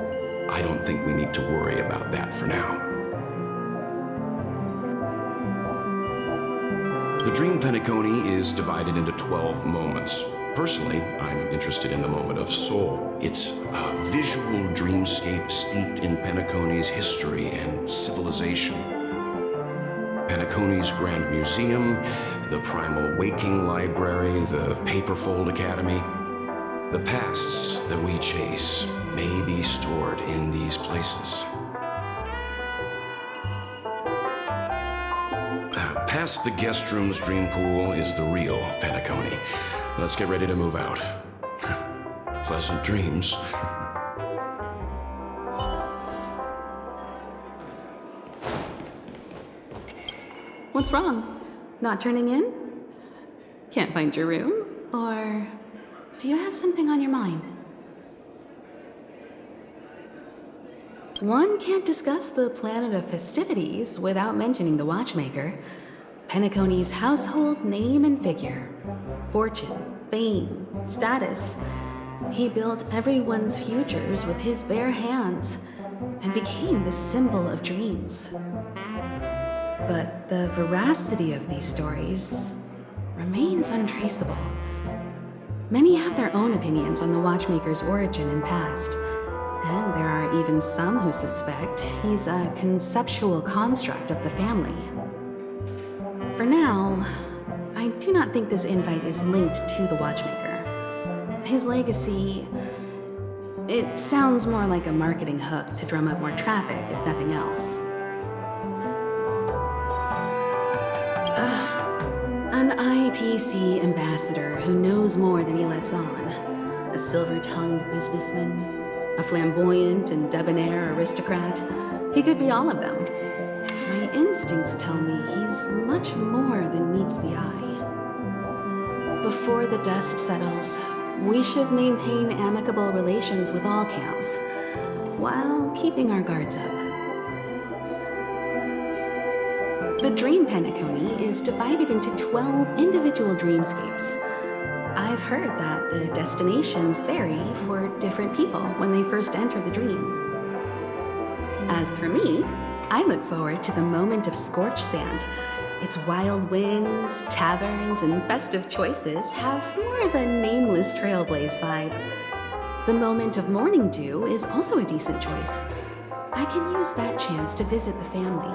I don't think we need to worry about that for now. The Dream Penacony is divided into 12 moments. Personally, I'm interested in the moment of Soul. It's a visual dreamscape steeped in Penacony's history and civilization. Penacony's Grand Museum, the Primal Waking Library, the Paperfold Academy. The pasts that we chase may be stored in these places. Past the guest room's dream pool is the real Penacony. Let's get ready to move out. Pleasant dreams. What's wrong? Not turning in? Can't find your room? Or do you have something on your mind? One can't discuss the planet of festivities without mentioning the Watchmaker, Penacony's household name and figure. Fortune, fame, status. He built everyone's futures with his bare hands and became the symbol of dreams. But the veracity of these stories remains untraceable. Many have their own opinions on the Watchmaker's origin and past, and there are even some who suspect he's a conceptual construct of the family. For now, I do not think this invite is linked to the Watchmaker. His legacy, it sounds more like a marketing hook to drum up more traffic, if nothing else. An IPC ambassador who knows more than he lets on. A silver-tongued businessman. A flamboyant and debonair aristocrat. He could be all of them. My instincts tell me he's much more than meets the eye. Before the dust settles, we should maintain amicable relations with all camps, while keeping our guards up. The Dream Penacony is divided into 12 individual dreamscapes. I've heard that the destinations vary for different people when they first enter the dream. As for me, I look forward to the moment of scorched sand. Its wild winds, taverns, and festive choices have more of a nameless Trailblaze vibe. The moment of morning dew is also a decent choice. I can use that chance to visit the family.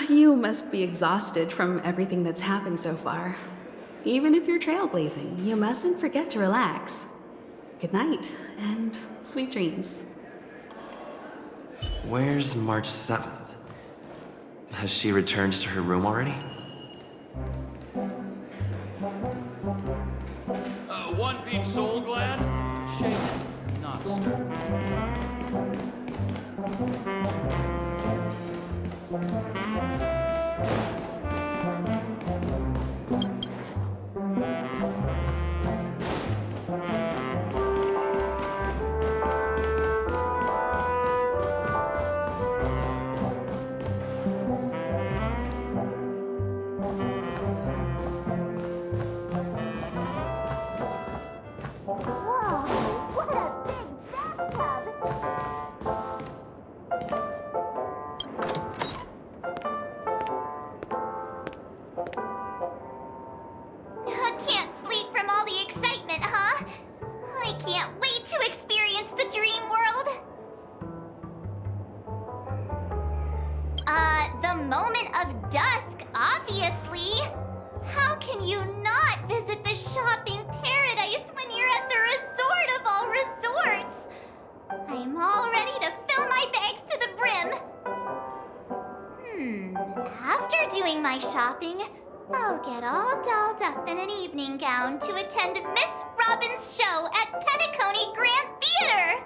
You must be exhausted from everything that's happened so far. Even if you're trailblazing, you mustn't forget to relax. Good night, and sweet dreams. Where's March 7th? Has she returned to her room already? One peach soul gland? Shaken, not stirred. Can't sleep from all the excitement, huh? I can't wait to experience the dream world. The moment of dusk, obviously. How can you not visit the shopping paradise when you're at the resort of all resorts? I'm all ready to fill my bags to the brim. After doing my shopping, I'll get all dolled up in an evening gown to attend Miss Robin's show at Penacony Grand Theater!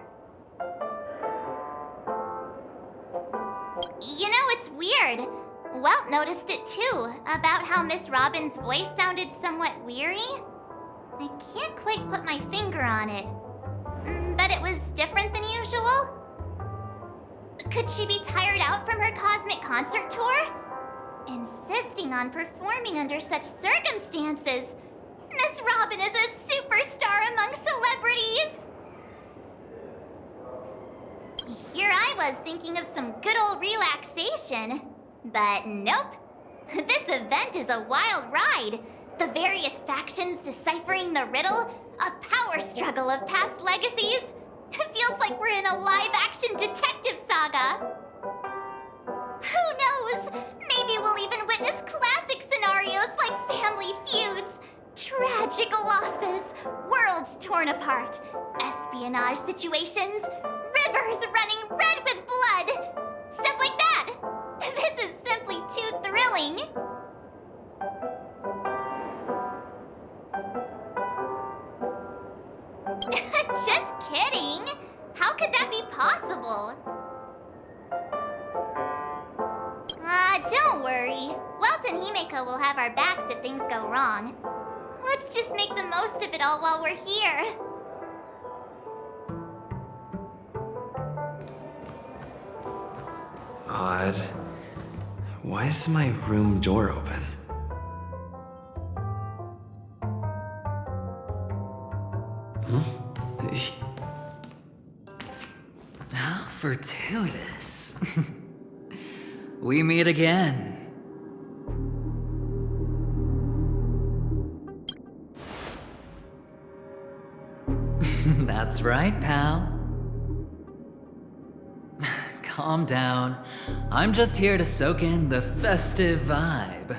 You know, it's weird. Welt noticed it too, about how Miss Robin's voice sounded somewhat weary. I can't quite put my finger on it. But it was different than usual? Could she be tired out from her cosmic concert tour? Insisting on performing under such circumstances. Miss Robin is a superstar among celebrities! Here I was thinking of some good old relaxation. But nope. This event is a wild ride. The various factions deciphering the riddle, a power struggle of past legacies. It feels like we're in a live-action detective saga. Who knows? Maybe we'll even witness classic scenarios like family feuds, tragic losses, worlds torn apart, espionage situations, rivers running red with blood, stuff like that. This is simply too thrilling. Just kidding. How could that be possible? Don't worry. Welt and Himeko will have our backs if things go wrong. Let's just make the most of it all while we're here. Odd. Why is my room door open? How fortuitous. We meet again. That's right, pal. Calm down. I'm just here to soak in the festive vibe.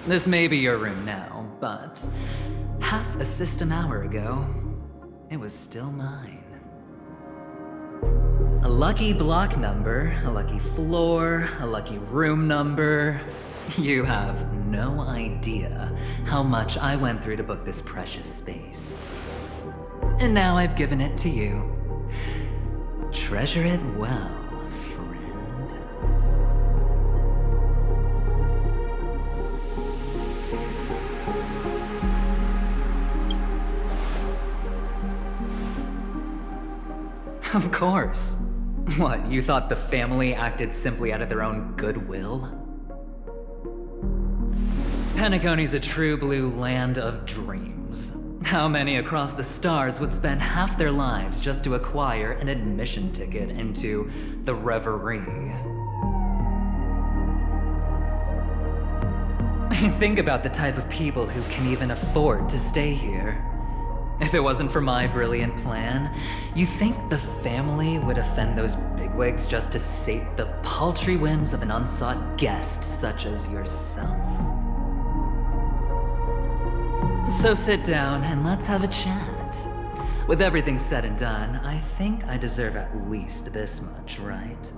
This may be your room now, but half a system hour ago, it was still mine. A lucky block number, a lucky floor, a lucky room number. You have no idea how much I went through to book this precious space. And now I've given it to you. Treasure it well, friend. Of course. What, you thought the family acted simply out of their own goodwill? Penacony's a true blue land of dreams. How many across the stars would spend half their lives just to acquire an admission ticket into the Reverie? Think about the type of people who can even afford to stay here. If it wasn't for my brilliant plan, you think the family would offend those bigwigs just to sate the paltry whims of an unsought guest such as yourself? So sit down and let's have a chat. With everything said and done, I think I deserve at least this much, right?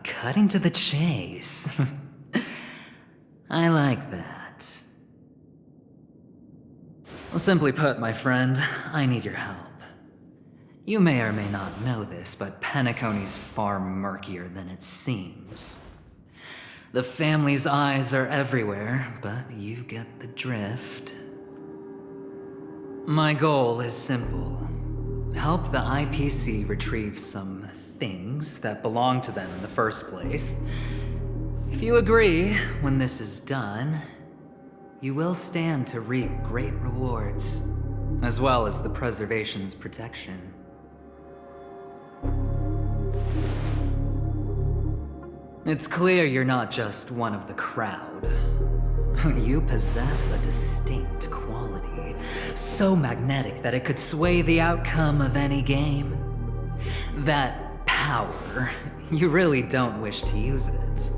Cutting to the chase. I like that. Well, simply put, my friend, I need your help. You may or may not know this, but Penacony's far murkier than it seems. The family's eyes are everywhere, but you get the drift. My goal is simple. Help the IPC retrieve some things that belong to them in the first place. If you agree, when this is done, you will stand to reap great rewards, as well as the preservation's protection. It's clear you're not just one of the crowd. You possess a distinct quality, so magnetic that it could sway the outcome of any game. That power, you really don't wish to use it.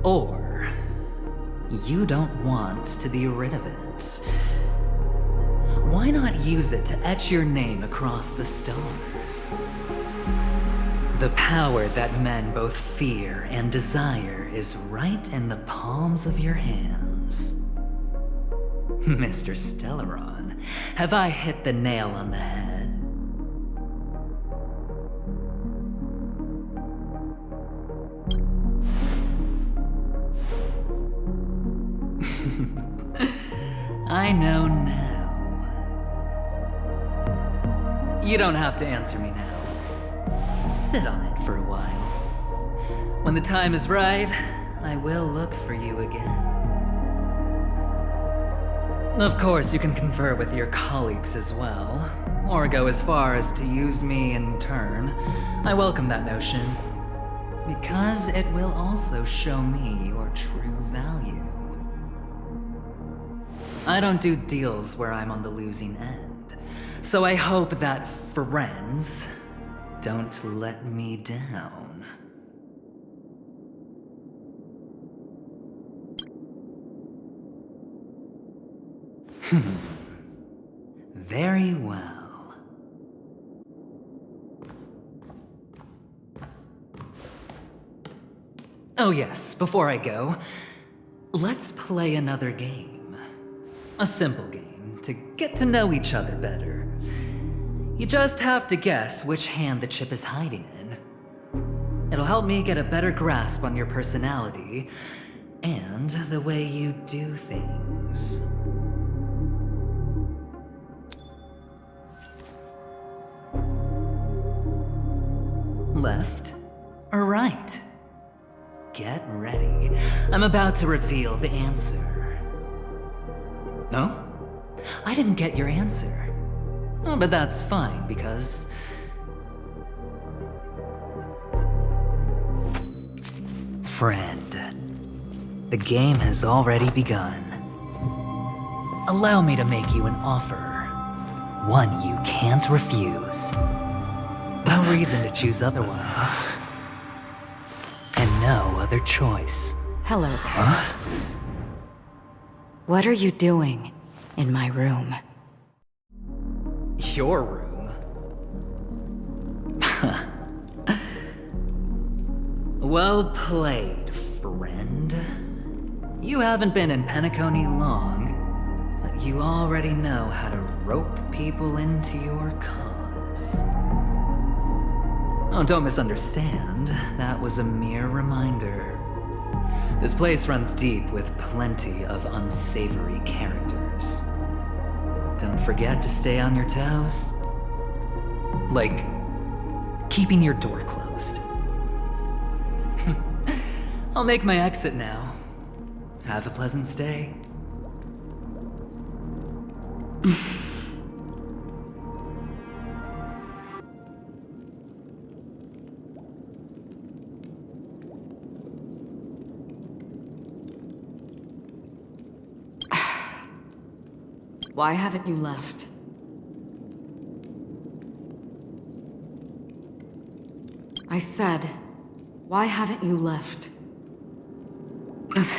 Or, you don't want to be rid of it. Why not use it to etch your name across the stars? The power that men both fear and desire is right in the palms of your hands. Mr. Stellaron, have I hit the nail on the head? I know now. You don't have to answer me now. Sit on it for a while. When the time is right, I will look for you again. Of course, you can confer with your colleagues as well, or go as far as to use me in turn. I welcome that notion, because it will also show me your true value. I don't do deals where I'm on the losing end, so I hope that friends don't let me down. Very well. Oh yes, before I go, let's play another game. A simple game to get to know each other better. You just have to guess which hand the chip is hiding in. It'll help me get a better grasp on your personality and the way you do things. left or right? Get ready. I'm about to reveal the answer. No? I didn't get your answer. Oh, but that's fine, because... Friend, the game has already begun. Allow me to make you an offer. One you can't refuse. No reason to choose otherwise. And no other choice. Hello there. Huh? What are you doing in my room? Your room? Well played, friend. You haven't been in Penacony long, but you already know how to rope people into your cause. Oh, don't misunderstand. That was a mere reminder. This place runs deep with plenty of unsavory characters. Don't forget to stay on your toes. Like, keeping your door closed. I'll make my exit now. Have a pleasant stay. Why haven't you left? I said, why haven't you left? Have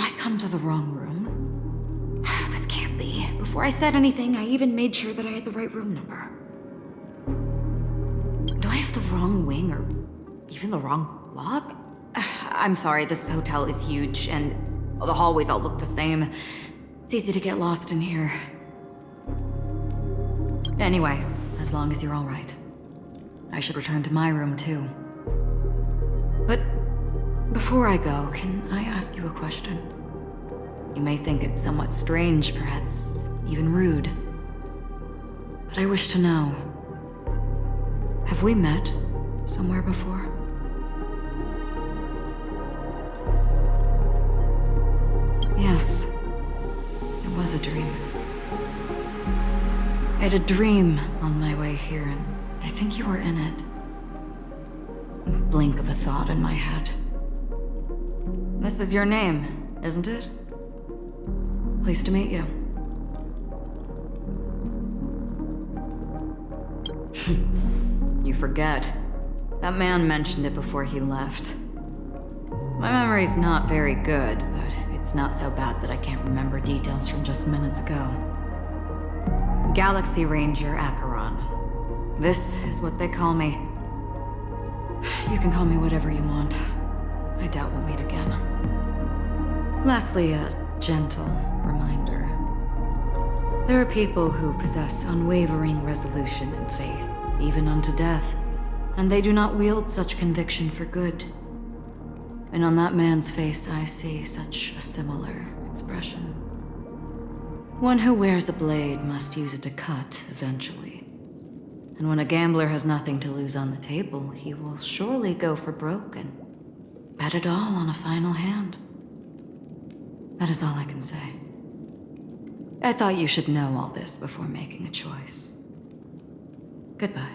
I come to the wrong room? This can't be. Before I said anything, I even made sure that I had the right room number. Do I have the wrong wing or even the wrong lock? I'm sorry, this hotel is huge and the hallways all look the same. It's easy to get lost in here. Anyway, as long as you're all right. I should return to my room too. But before I go, can I ask you a question? You may think it's somewhat strange, perhaps even rude. But I wish to know, have we met somewhere before? Yes, it was a dream. I had a dream on my way here, and I think you were in it. A blink of a thought in my head. This is your name, isn't it? Pleased to meet you. You forget. That man mentioned it before he left. My memory's not very good, but it's not so bad that I can't remember details from just minutes ago. Galaxy Ranger Acheron. This is what they call me. You can call me whatever you want. I doubt we'll meet again. Lastly, a gentle reminder. There are people who possess unwavering resolution and faith, even unto death, and they do not wield such conviction for good. And on that man's face, I see such a similar expression. One who wears a blade must use it to cut eventually. And when a gambler has nothing to lose on the table, he will surely go for broke and bet it all on a final hand. That is all I can say. I thought you should know all this before making a choice. Goodbye.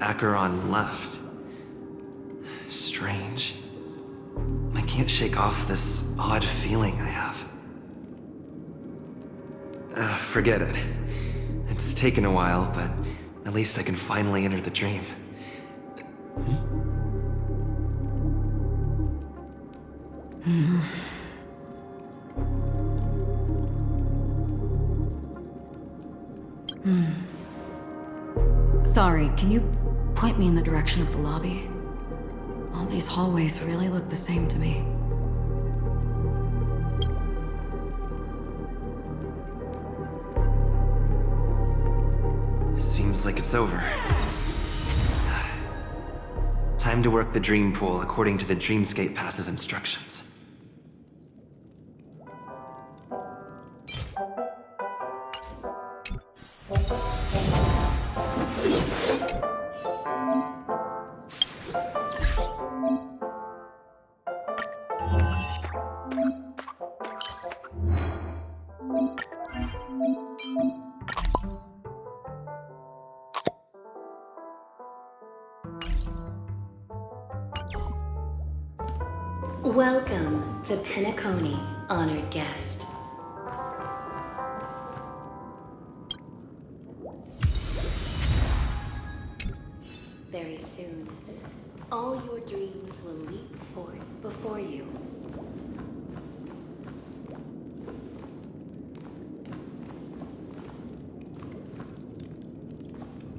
Acheron left. Strange. I can't shake off this odd feeling I have. Forget it. It's taken a while, but at least I can finally enter the dream. Sorry, can you point me in the direction of the lobby? All these hallways really look the same to me. Seems like it's over. Time to work the dream pool according to the Dreamscape Pass's instructions. Welcome to Penacony, honored guest. Very soon, all your dreams will leap forth before you.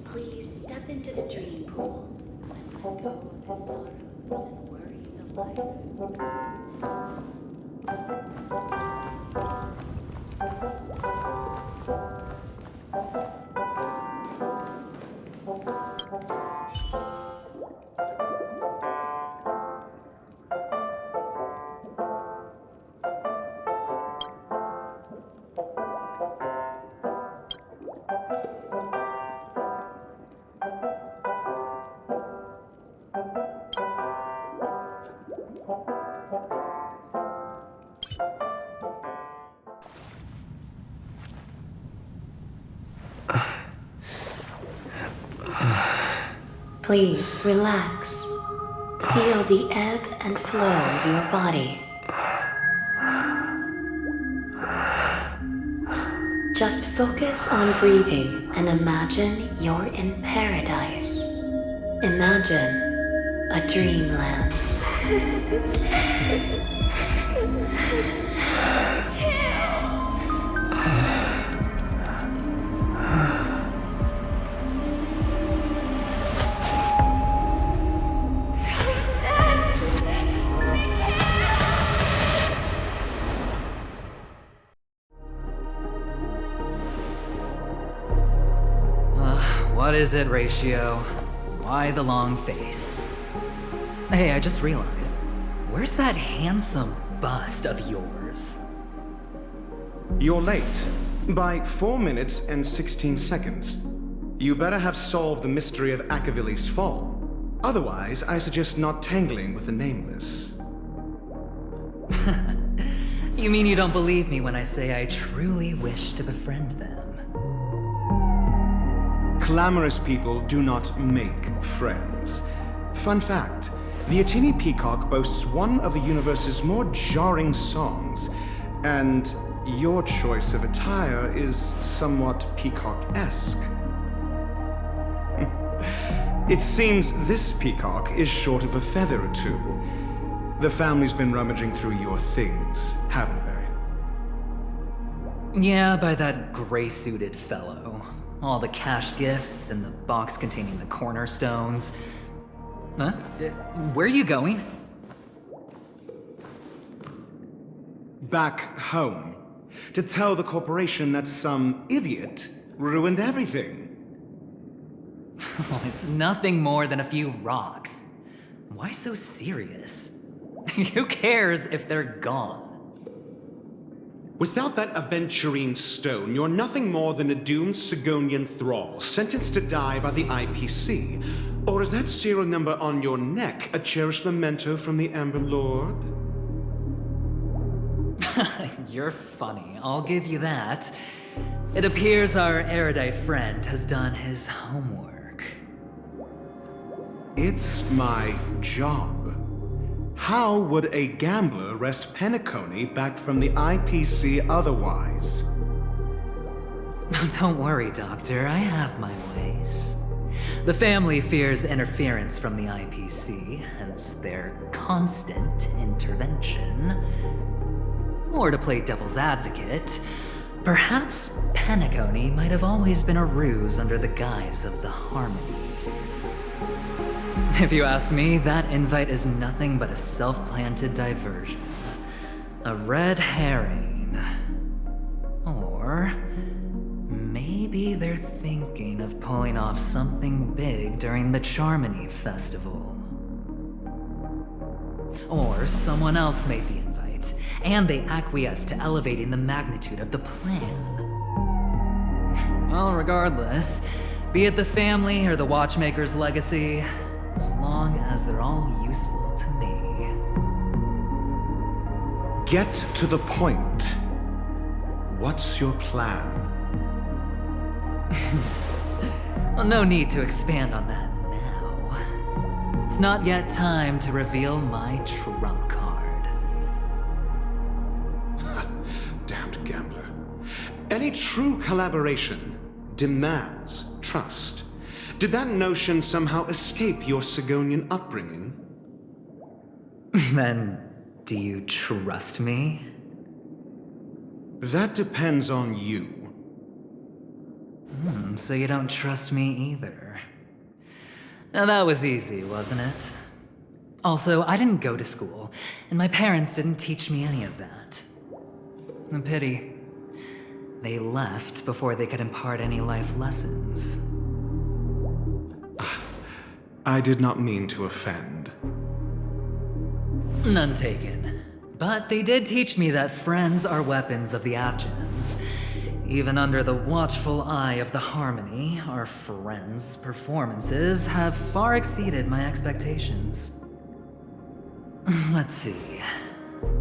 Please step into the dream pool and let go of the sorrows and worries of life. Please relax. Feel the ebb and flow of your body. Just focus on breathing and imagine you're in paradise. Imagine a dreamland. What is it, Ratio? Why the long face? Hey, I just realized. Where's that handsome bust of yours? You're late. By 4 minutes and 16 seconds. You better have solved the mystery of Akavili's fall. Otherwise, I suggest not tangling with the Nameless. You mean you don't believe me when I say I truly wish to befriend them? Clamorous people do not make friends. Fun fact, the Atini Peacock boasts one of the universe's more jarring songs, and your choice of attire is somewhat peacock-esque. It seems this peacock is short of a feather or two. The family's been rummaging through your things, haven't they? Yeah, by that gray-suited fellow. All the cash gifts and the box containing the cornerstones. Huh? Where are you going? Back home. To tell the corporation that some idiot ruined everything. It's nothing more than a few rocks. Why so serious? Who cares if they're gone? Without that aventurine stone, you're nothing more than a doomed Sigonian thrall, sentenced to die by the IPC. Or is that serial number on your neck a cherished memento from the Amber Lord? You're funny, I'll give you that. It appears our erudite friend has done his homework. It's my job. How would a gambler wrest Penacony back from the IPC otherwise? Don't worry, Doctor, I have my ways. The family fears interference from the IPC, hence their constant intervention. Or to play devil's advocate, perhaps Penacony might have always been a ruse under the guise of the Harmony. If you ask me, that invite is nothing but a self-planted diversion. A red herring. Or maybe they're thinking of pulling off something big during the Charmony Festival. Or someone else made the invite, and they acquiesced to elevating the magnitude of the plan. Well, regardless, Be it the family or the Watchmaker's legacy, as long as they're all useful to me. Get to the point. What's your plan? Well, no need to expand on that now. It's not yet time to reveal my trump card. Damned gambler. Any true collaboration demands trust. Did that notion somehow escape your Sigonian upbringing? Then, do you trust me? That depends on you. So you don't trust me either. Now that was easy, wasn't it? Also, I didn't go to school, and my parents didn't teach me any of that. A pity. They left before they could impart any life lessons. I did not mean to offend. None taken. But they did teach me that friends are weapons of the Avgens. Even under the watchful eye of the Harmony, our friends' performances have far exceeded my expectations. Let's see.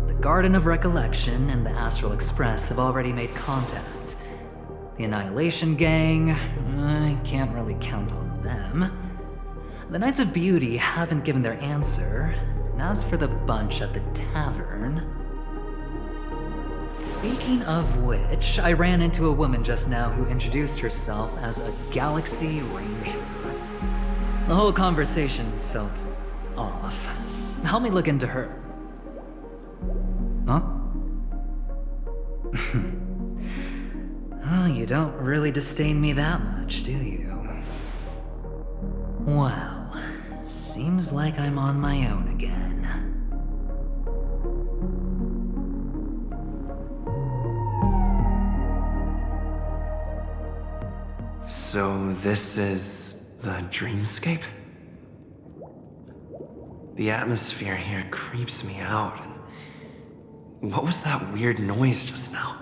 The Garden of Recollection and the Astral Express have already made contact. The Annihilation Gang, I can't really count on them. The Knights of Beauty haven't given their answer. And as for the bunch at the tavern... Speaking of which, I ran into a woman just now who introduced herself as a Galaxy Ranger. The whole conversation felt off. Help me look into her. Huh? Oh, you don't really disdain me that much, do you? Well, seems like I'm on my own again. So this is the dreamscape? The atmosphere here creeps me out. And what was that weird noise just now?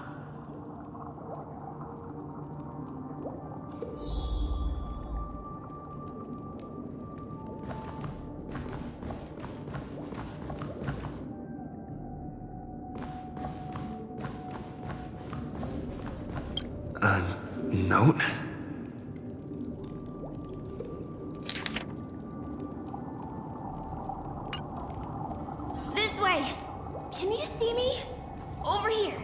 A note? This way! Can you see me? Over here.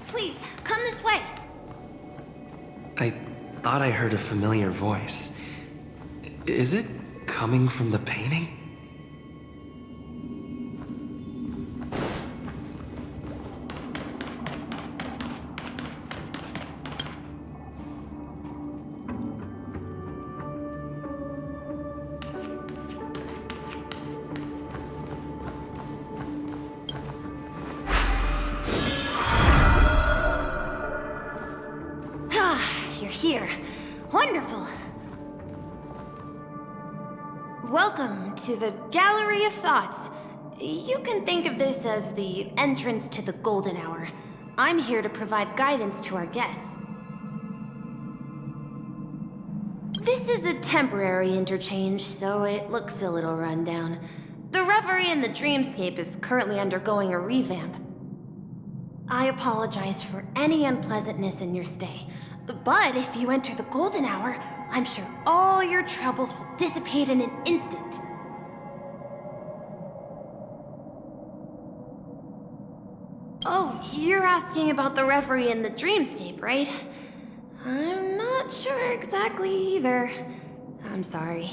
Please, come this way. I thought I heard a familiar voice. Is it coming from the painting? Here. Wonderful. Welcome to the Gallery of Thoughts. You can think of this as the entrance to the Golden Hour. I'm here to provide guidance to our guests. This is a temporary interchange, so it looks a little rundown. The Reverie in the Dreamscape is currently undergoing a revamp. I apologize for any unpleasantness in your stay. But if you enter the Golden Hour, I'm sure all your troubles will dissipate in an instant. Oh, you're asking about the Reverie in the Dreamscape, right? I'm not sure exactly either. I'm sorry.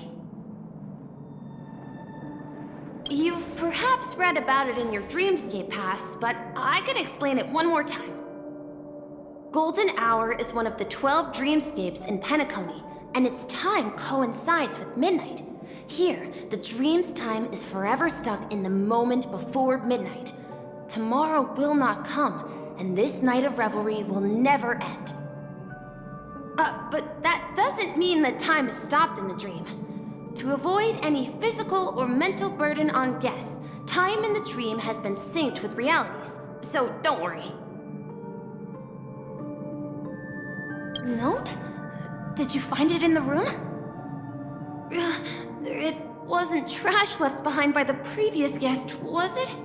You've perhaps read about it in your Dreamscape past, but I can explain it one more time. Golden Hour is one of the 12 dreamscapes in Penacony, and its time coincides with midnight. Here, the dream's time is forever stuck in the moment before midnight. Tomorrow will not come, and this night of revelry will never end. But that doesn't mean that time is stopped in the dream. To avoid any physical or mental burden on guests, time in the dream has been synced with realities, so don't worry. Note? Did you find it in the room? It wasn't trash left behind by the previous guest, was it?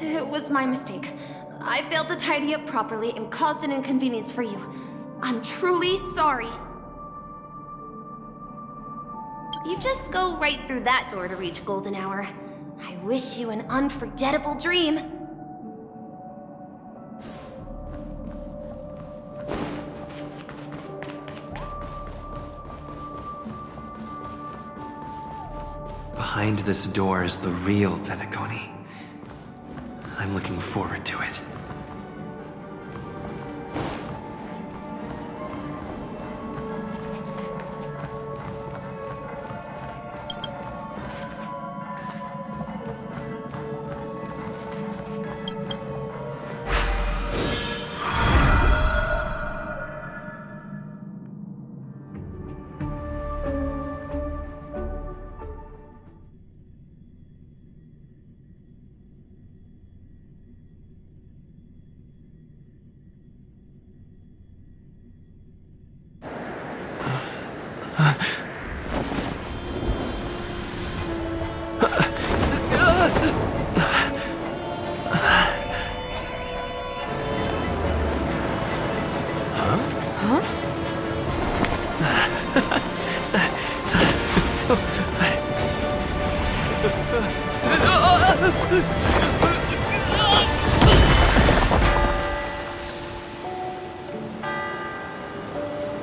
It was my mistake. I failed to tidy up properly and caused an inconvenience for you. I'm truly sorry. You just go right through that door to reach Golden Hour. I wish you an unforgettable dream. Behind this door is the real Penacony. I'm looking forward to it.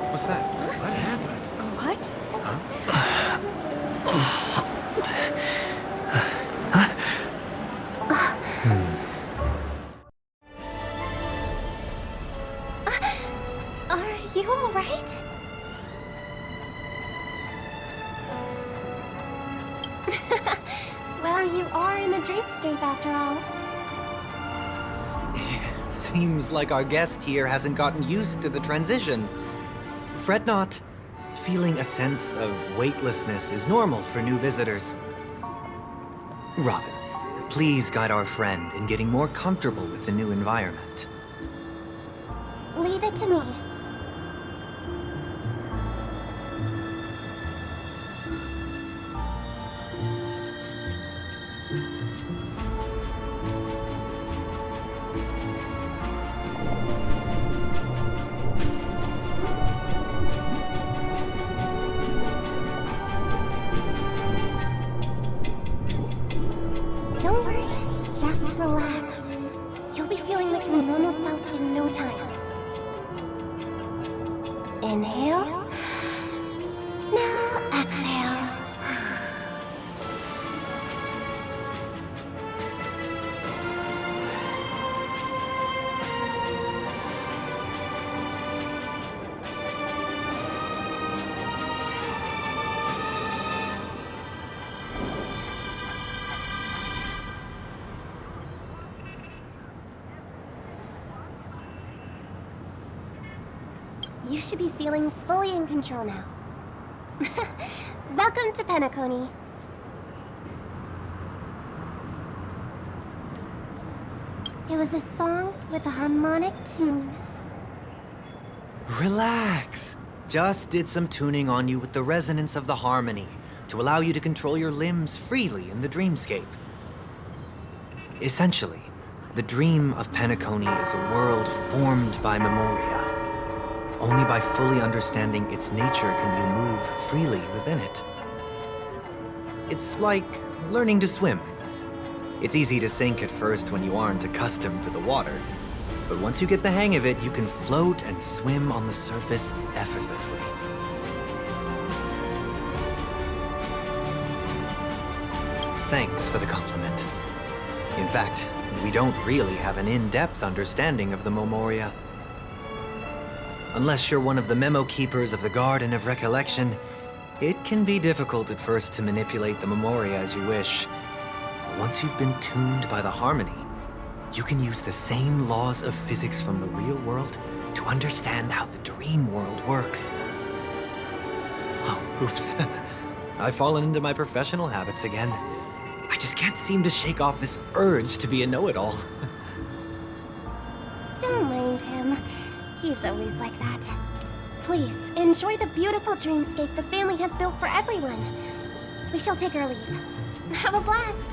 What's that? What happened? What? Are you alright? Well, you are in the dreamscape after all. Seems like our guest here hasn't gotten used to the transition. Fret not. Feeling a sense of weightlessness is normal for new visitors. Robin, please guide our friend in getting more comfortable with the new environment. Leave it to me. Don't worry, just relax. You'll be feeling like your normal self in no time. Inhale. Now exhale. You should be feeling fully in control now. Welcome to Penacony. It was a song with a harmonic tune. Relax. Just did some tuning on you with the resonance of the harmony to allow you to control your limbs freely in the dreamscape. Essentially, the dream of Penacony is a world formed by memoria. Only by fully understanding its nature can you move freely within it. It's like learning to swim. It's easy to sink at first when you aren't accustomed to the water. But once you get the hang of it, you can float and swim on the surface effortlessly. Thanks for the compliment. In fact, we don't really have an in-depth understanding of the memoria. Unless you're one of the memo keepers of the Garden of Recollection, it can be difficult at first to manipulate the memoria as you wish. But once you've been tuned by the harmony, you can use the same laws of physics from the real world to understand how the dream world works. Oh, oops. I've fallen into my professional habits again. I just can't seem to shake off this urge to be a know-it-all. Don't mind him. He's always like that. Please, enjoy the beautiful dreamscape the family has built for everyone. We shall take our leave. Have a blast!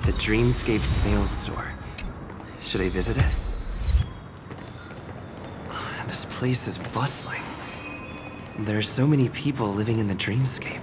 The Dreamscape sales store. Should I visit it? This place is bustling. There are so many people living in the Dreamscape.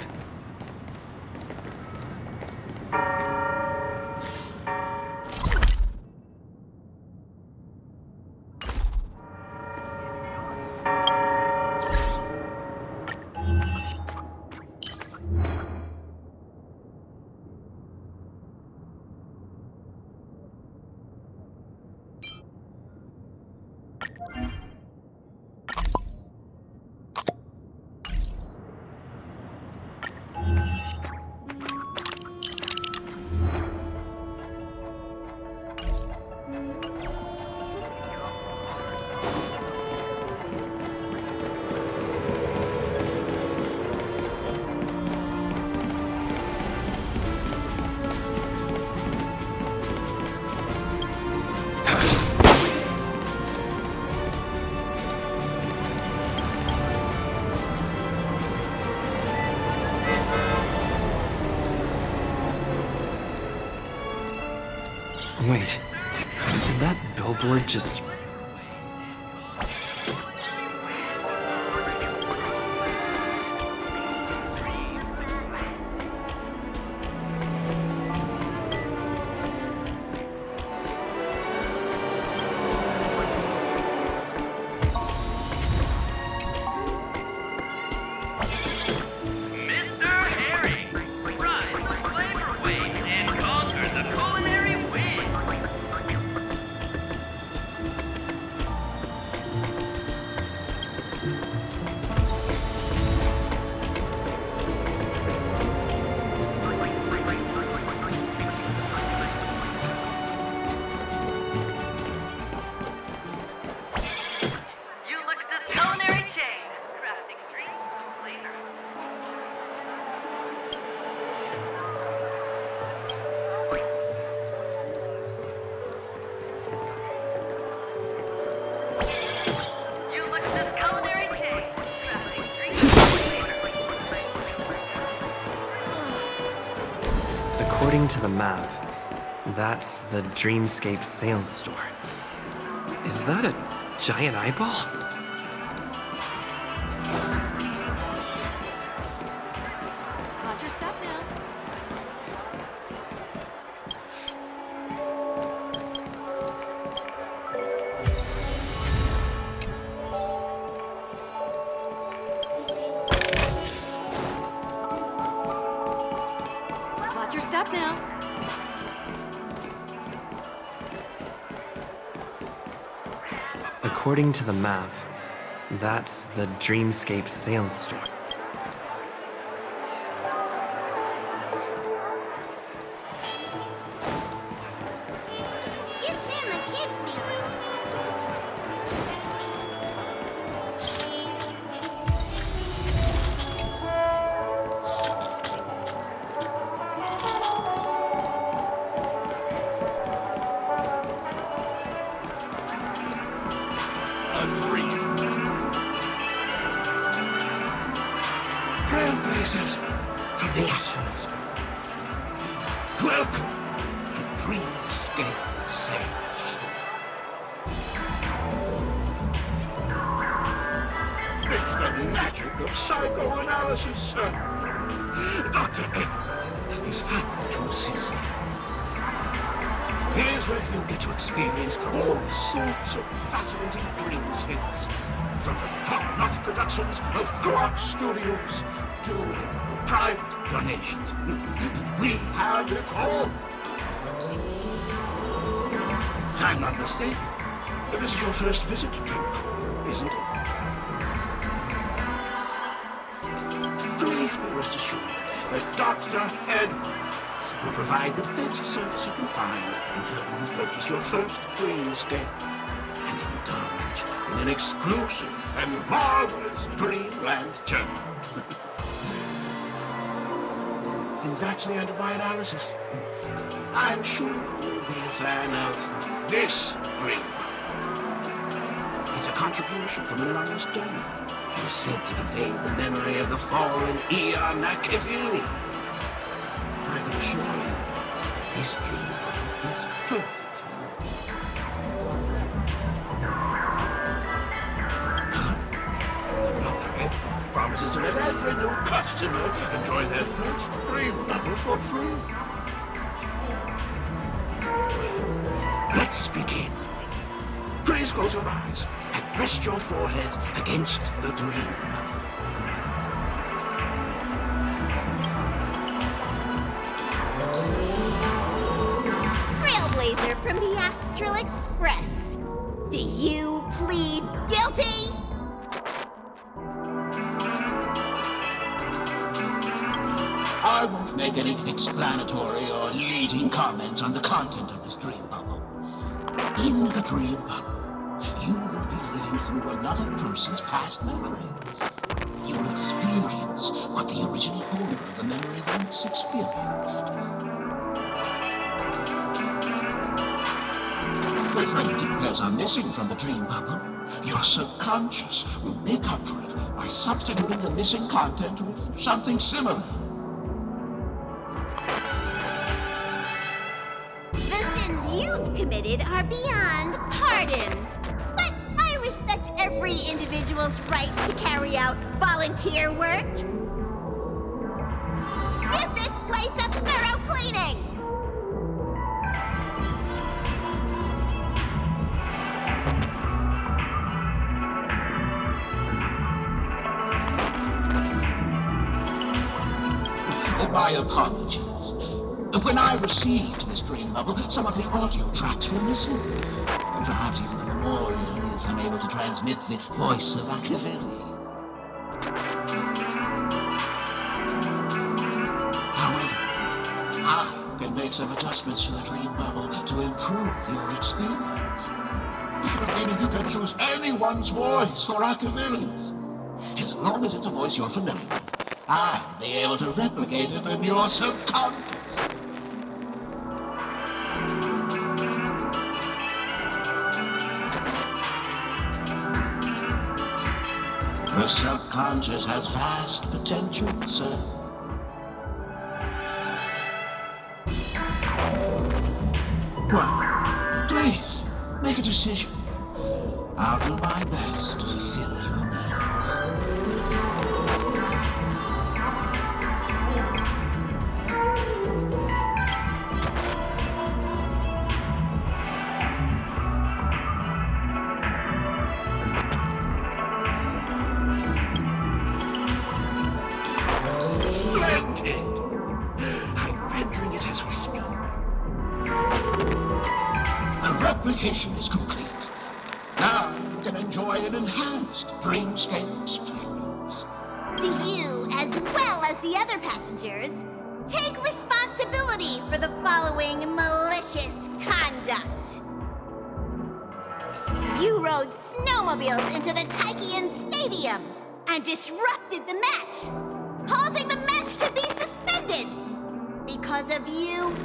Wait, did that billboard just... According to the map, that's the Dreamscape sales store. Is that a giant eyeball? Watch your step now. Watch your step now. According to the map, that's the Dreamscape sales store. Give him a kid's meal. Trailblazers from the astronauts. Welcome to Dreamscape Sales Store. It's the magic of psychoanalysis, sir. Dr. Edward is happy to assist. Here's where you get to experience all sorts of fascinating dreamscapes. From top-notch productions of of Glock Studios to private donation. We have it all. If I'm not mistaken, this is your first visit to Penacony, isn't it? Please be rest assured that Dr. Edward will provide the best service you can find in helping you purchase your first dreamscape and indulge in an exclusive and marvelous dreamland journey. And that's the end of my analysis. I'm sure you'll be a fan of this dream. It's a contribution from an anonymous donor and is said to contain the memory of the fallen Eon Nakivili. I can assure you that this dream is perfect for you. Dr. Ed promises to let every new customer enjoy their first dream bubble for free. Well, let's begin. Please close your eyes and rest your forehead against the dream bubble. Trailblazer from the Astral Express. Do you plead guilty? I won't make any explanatory or leading comments on the content of this dream bubble. In the dream bubble, you will be living through another person's past memories. You will experience what the original owner of the memory once experienced. If any details are missing from the dream bubble, your subconscious will make up for it by substituting the missing content with something similar. The sins you've committed are beyond pardon. But I respect every individual's right to carry out volunteer work. Give this place a thorough cleaning! My apologies. When I received this dream bubble, some of the audio tracks were missing. And perhaps even the memorial is unable to transmit the voice of Akavili. However, I can make some adjustments to the dream bubble to improve your experience. Meaning you can choose anyone's voice for Akavili's. As long as it's a voice you're familiar with, I'll be able to replicate it in your subconscious. The subconscious has vast potential, sir. Well, please, make a decision. I'll do my best to fulfill your needs. Splendid! I'm rendering it as we speak. The replication is complete. Now you can enjoy an enhanced dreamscape experience. Do you, as well as the other passengers, take responsibility for the following malicious conduct? You rode snowmobiles into the Taikian Stadium and disrupted the match, causing the match to be suspended. Because of you,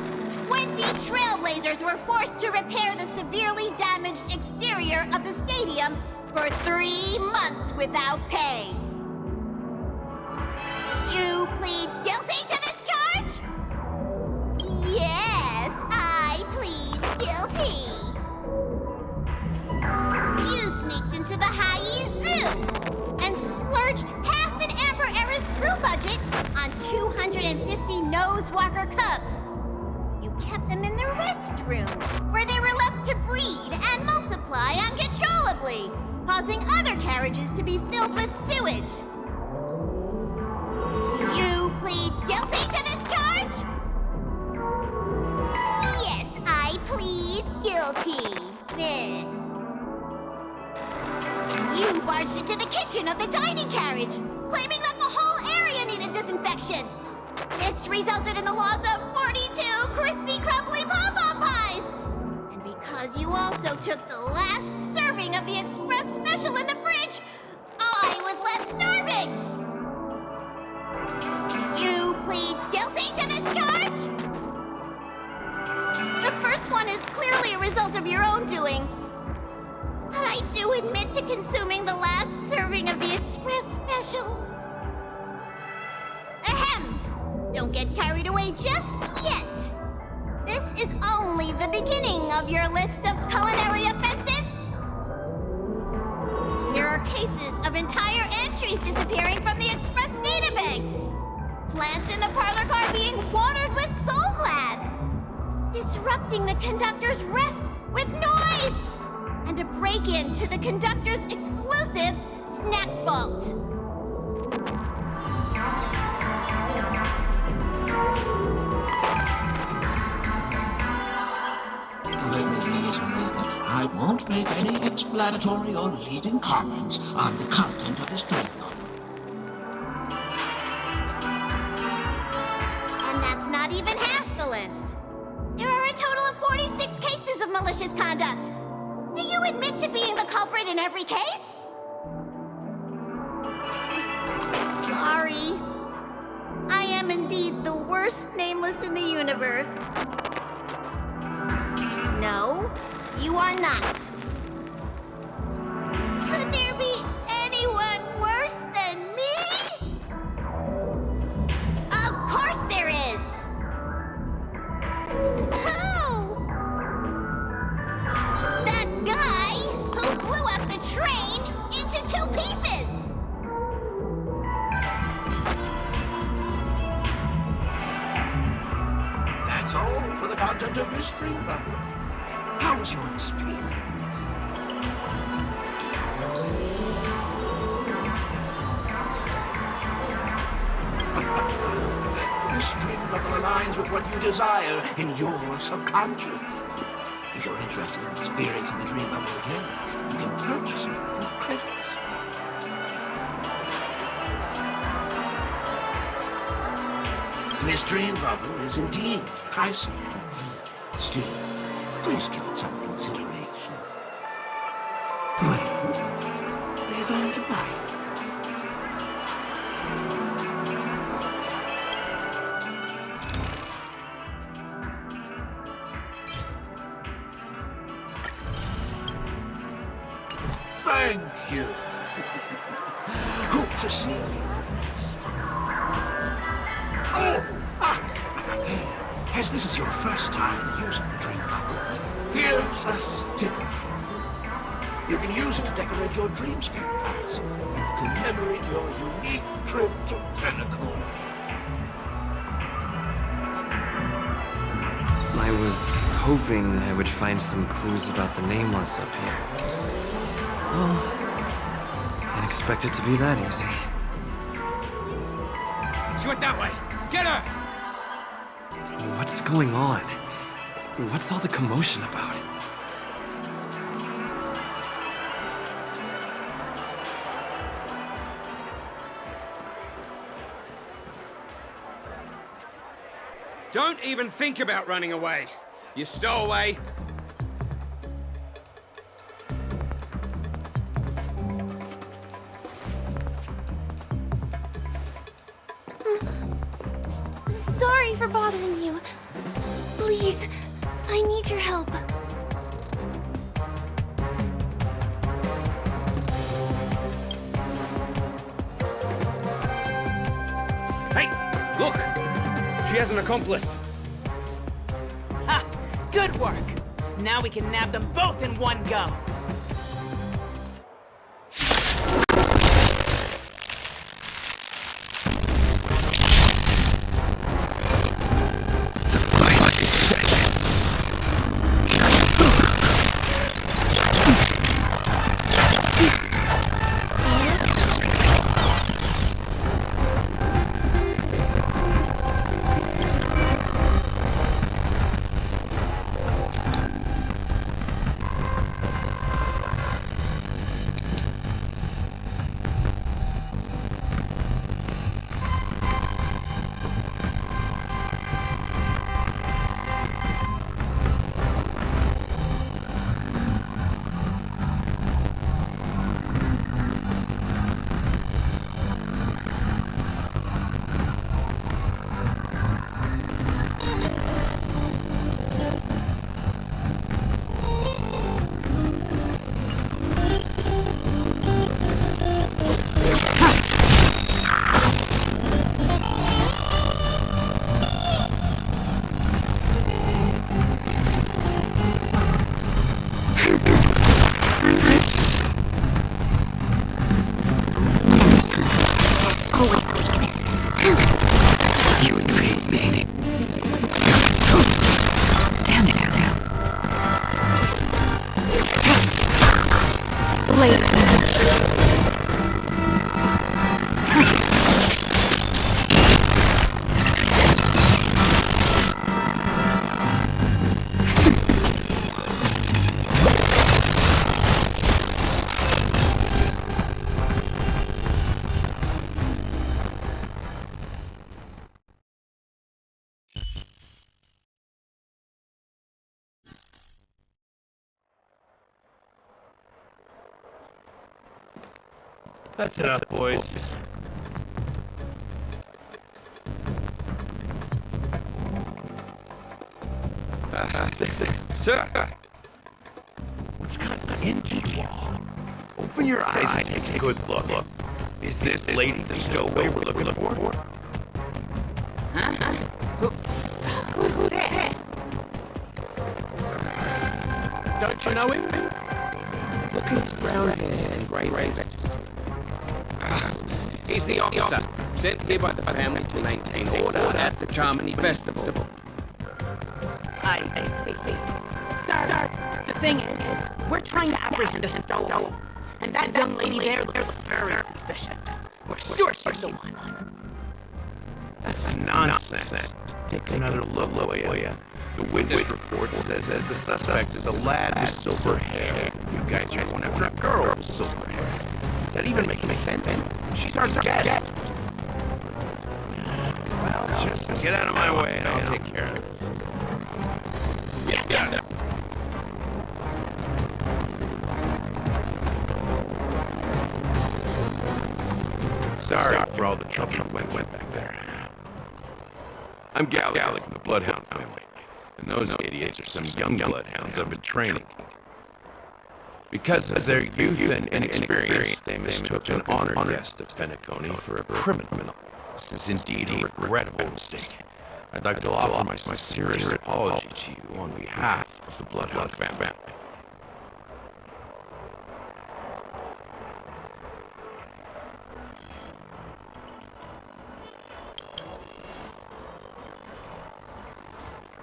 20 Trailblazers were forced to repair the severely damaged exterior of the stadium for 3 months without pay. You plead guilty to this charge? Yes, I plead guilty. You sneaked into the High Zoo and splurged half an Amber Era's crew budget on 250 Nosewalker cubs. You kept them in the restroom, where they were left to breed and multiply uncontrollably, causing other carriages to be filled with sewage. You barged into the kitchen of the dining carriage, claiming that the whole area needed disinfection. This resulted in the loss of 42 crispy, crumbly pom-pom pies. And because you also took the last serving of the express special in the fridge, I was left starving. You plead guilty to this charge? The first one is clearly a result of your own doing. But I do admit to consuming the last serving of the express special. Ahem! Don't get carried away just yet. This is only the beginning of your list of culinary offenses. There are cases of entire entries disappearing from the express databank. Plants in the parlor car being watered with Soul Glad. Disrupting the conductor's rest with noise. And a break-in to the conductor's exclusive snack vault. Let me reiterate that I won't make any explanatory or leading comments on the content of this trade novel. And that's not even half the list. There are a total of 46 cases of malicious conduct. Do you admit to being the culprit in every case? Sorry. I am indeed the worst nameless in the universe. No, you are not. Could there be anyone worse than me? Of course there is. Who? That guy who blew up the train into 2 pieces! That's all for the content of this dream bubble. How was your experience? This dream bubble aligns with what you desire in your subconscious. If you're interested in experiencing the dream bubble again, you can purchase it with credits. This dream bubble is indeed pricey. Still, please give it some consideration. When are you going to buy it? Thank you. Hope to see you. Oh! As this is your first time using the dream bubble, here's a sticker for you. You can use it to decorate your dreamscape pass and commemorate your unique trip to Penacony. I was hoping I would find some clues about the Nameless up here. Well, can't expect it to be that easy. She went that way. Get her! What's going on? What's all the commotion about? Don't even think about running away. You stowaway. Sorry for bothering you. Please, I need your help. Hey, look! She has an accomplice. Ha! Good work! Now we can nab them both in one go. Wait. That's enough, boys. Sir, what's gotten into you all? Open your eyes and take a good look. Is this lady the stowaway we're looking for? Huh? Who's this? Don't you know him? Look at his brown hair and gray rays. He's the officer sent here by the family to maintain order at the Charmony Festival. I see. Sir, the thing is, we're trying to apprehend a stowaway. And that young lady there looks very suspicious. We're sure she's the one. That's nonsense. Take another look, will ya? The witness report says the suspect is a lad with silver hair. You guys are going after a girl with silver hair. Does that even make sense? She's our guest. Well, just get out of my way and I'll take care of this. Yeah. Sorry for all the trouble that went back there. I'm Gallagher from the Bloodhound family. And those idiots are some young bloodhounds I've been training. Because of their youth and inexperience, they mistook an honored guest of Penacony for a criminal. This is indeed a regrettable mistake. I'd like to offer my sincerest apology to you on behalf of the Bloodhound family.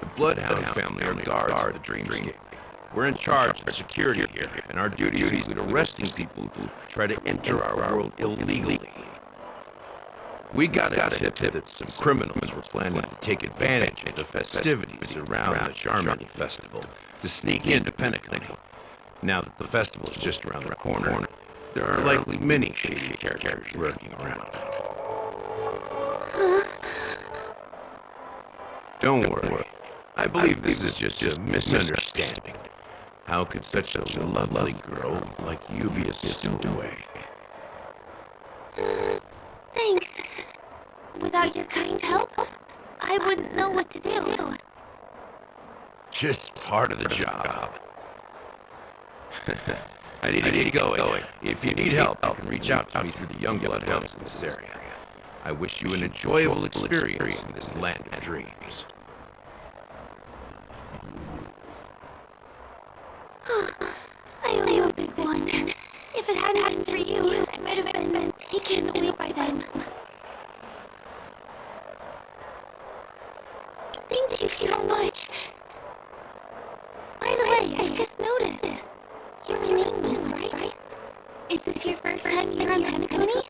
The Bloodhound family are guards of the Dreamscape. We're in charge of security here, and our duties include arresting people who try to enter our world illegally. We got a tip that some criminals were planning to take advantage of the festivities around the Charmony Festival to sneak into Penacony. Now that the festival is just around the corner, there are likely many shady characters lurking around. Don't worry. I believe this is just a misunderstanding. How could such a lovely girl like you be a stowaway? Thanks. Without your kind help, I wouldn't know what to do. Just part of the job. I need to get going. If you need help, you can reach out to me through the young bloodhounds in this area. I wish you an enjoyable experience in this land of dreams. I owe you a big one. If it hadn't been for you, I might have been taken away by them. Thank you so much. By the way, I just noticed. You're nameless, right? Is this your first time here on Penacony?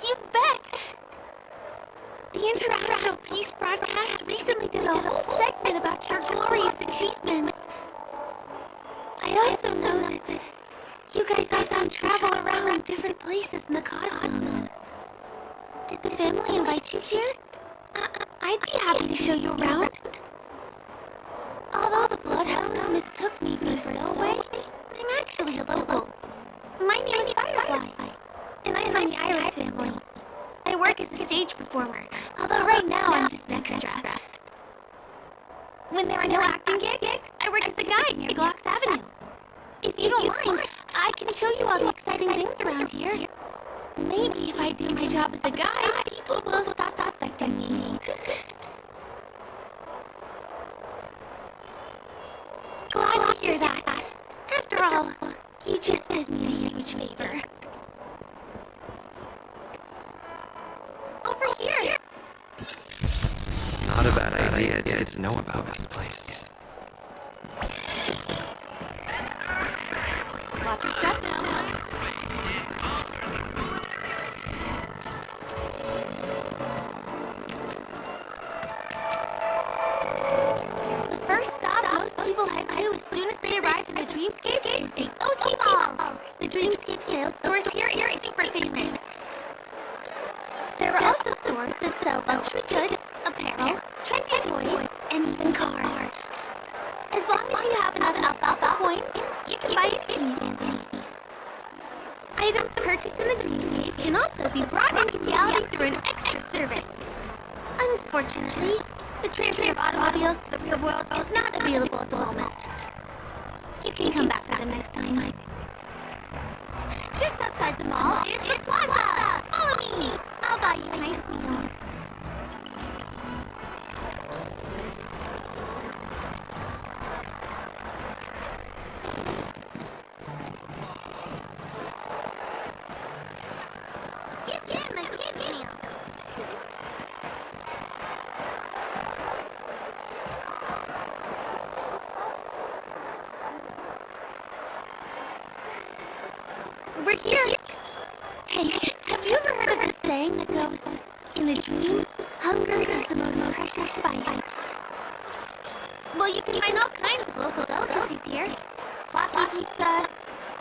You bet! The International Peace Broadcast recently did a whole segment about your glorious achievements. I also know that you guys often travel around different places in the cosmos. Did the family invite you here? I'd be happy to show you around. Although the Bloodhounds mistook me for a stowaway, I'm actually a local. My name is Firefly, and I'm from the Iris family. I work as a stage performer, although right now I'm just an extra. When there are no acting gigs, I work as a guide near Glocks Avenue. If you don't mind, I can show you all the exciting things around here. Maybe if I do my job as a guide, people will stop suspecting me. Glad to hear that. After all, you just did me a huge favor. Over here. not a bad idea to get to know about this place. Watch your step now. The first stop most people head to as soon as they arrive in the Dreamscape is the OT Ball. The Dreamscape sales stores here is super famous. There are also stores that sell luxury goods, apparel, trendy toys, and even cars. As long as you have enough alfalfa coins, you can buy anything fancy. Items purchased in the Dreamscape can also be brought into reality through an extra service. Unfortunately, the transfer of automobiles to the real world is not available at the moment. You can come back for them next time. Just outside the mall is the plaza! Follow me! I'll buy you a nice meal. Give him a kid's meal. We're here. Hey, have you ever heard of this saying that goes, in a dream, hunger is the most precious spice? Well, you can find all kinds of local delicacies here. Flocky pizza,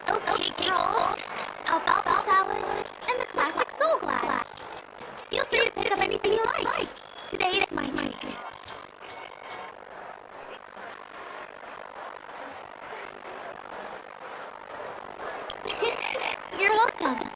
oat cake rolls, alfalfa salad, and the classic soul glad. Feel free to pick up anything you like. Today it's my treat. You're welcome.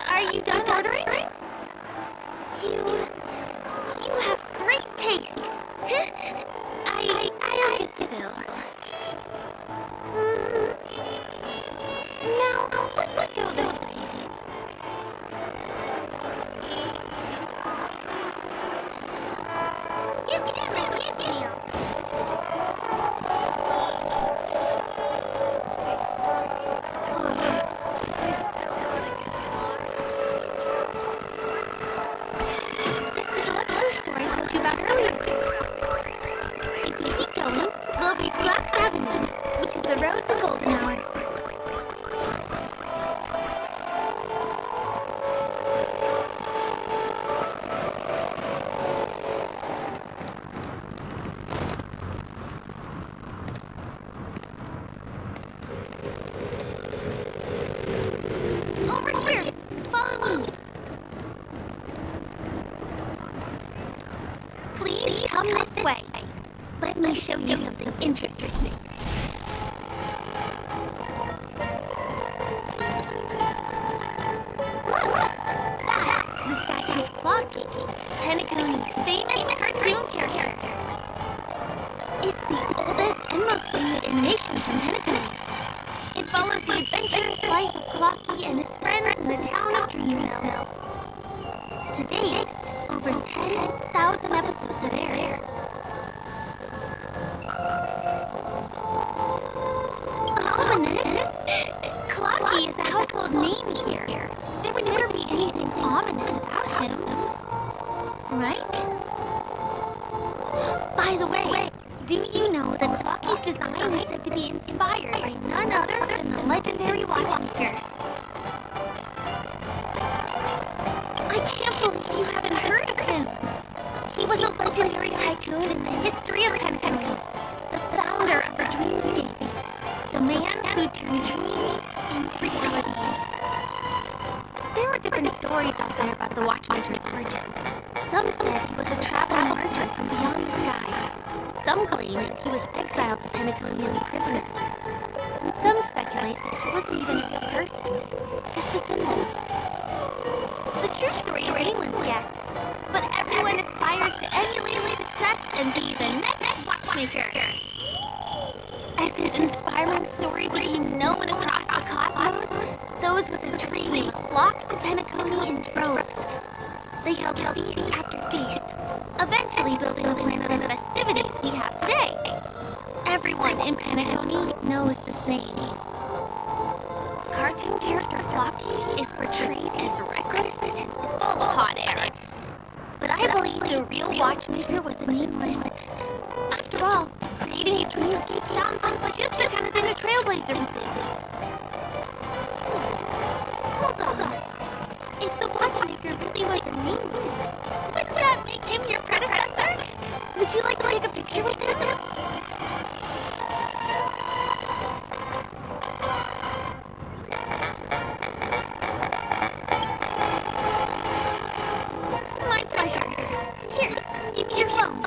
Are you done ordering? You have great taste. I'll get the bill. Now, let's go this way. You can have a kid's meal. This is the liquor store I told you about earlier. If you keep going, we'll reach Glax Avenue, which is the road to Golden Hour. Over here! Follow me! Please come this way. Let me show you something interesting. Look! That's the statue of Clocky, Penacony's famous cartoon character. It's the oldest and most famous animation from Penacony. It follows the adventurous life of Clocky and his friends in the town of Dreamville. To date, over 10,000 episodes have aired. Ominous? Clocky is a household name here. There would never be anything ominous about him. Right? By the way, do you know that Clocky's design is said to be inspired by none other than the legendary watchmaker? I can't believe you haven't heard of him. He was a legendary tycoon in the history of Penacony, the founder of the Dreamscape. man who turned dreams into reality. There were different stories out there about the Watchmaker's origin. Some said he was a traveling merchant from beyond the sky. Some claim that he was exiled to Penacony as a prisoner. And some speculate that he wasn't even a real person, just a symbol. The true story is anyone's guess, but everyone aspires to emulate his success and be the next Watchmaker. As his inspiring story became known across the cosmos, those with a dream flocked to Penacony in droves. They held feast after feast, eventually building the planet of festivities we have today. Everyone in Penacony knows this name. Cartoon character Flocky is portrayed as reckless and full of hot air. But I believe the real Watchmaker was nameless. After all, creating a dreamscape sounds like just the kind of thing a Trailblazers did. Hold on. If the Watchmaker really was nameless, wouldn't that make him your predecessor? Would you like to take a picture with him? My pleasure. Here, give me your phone.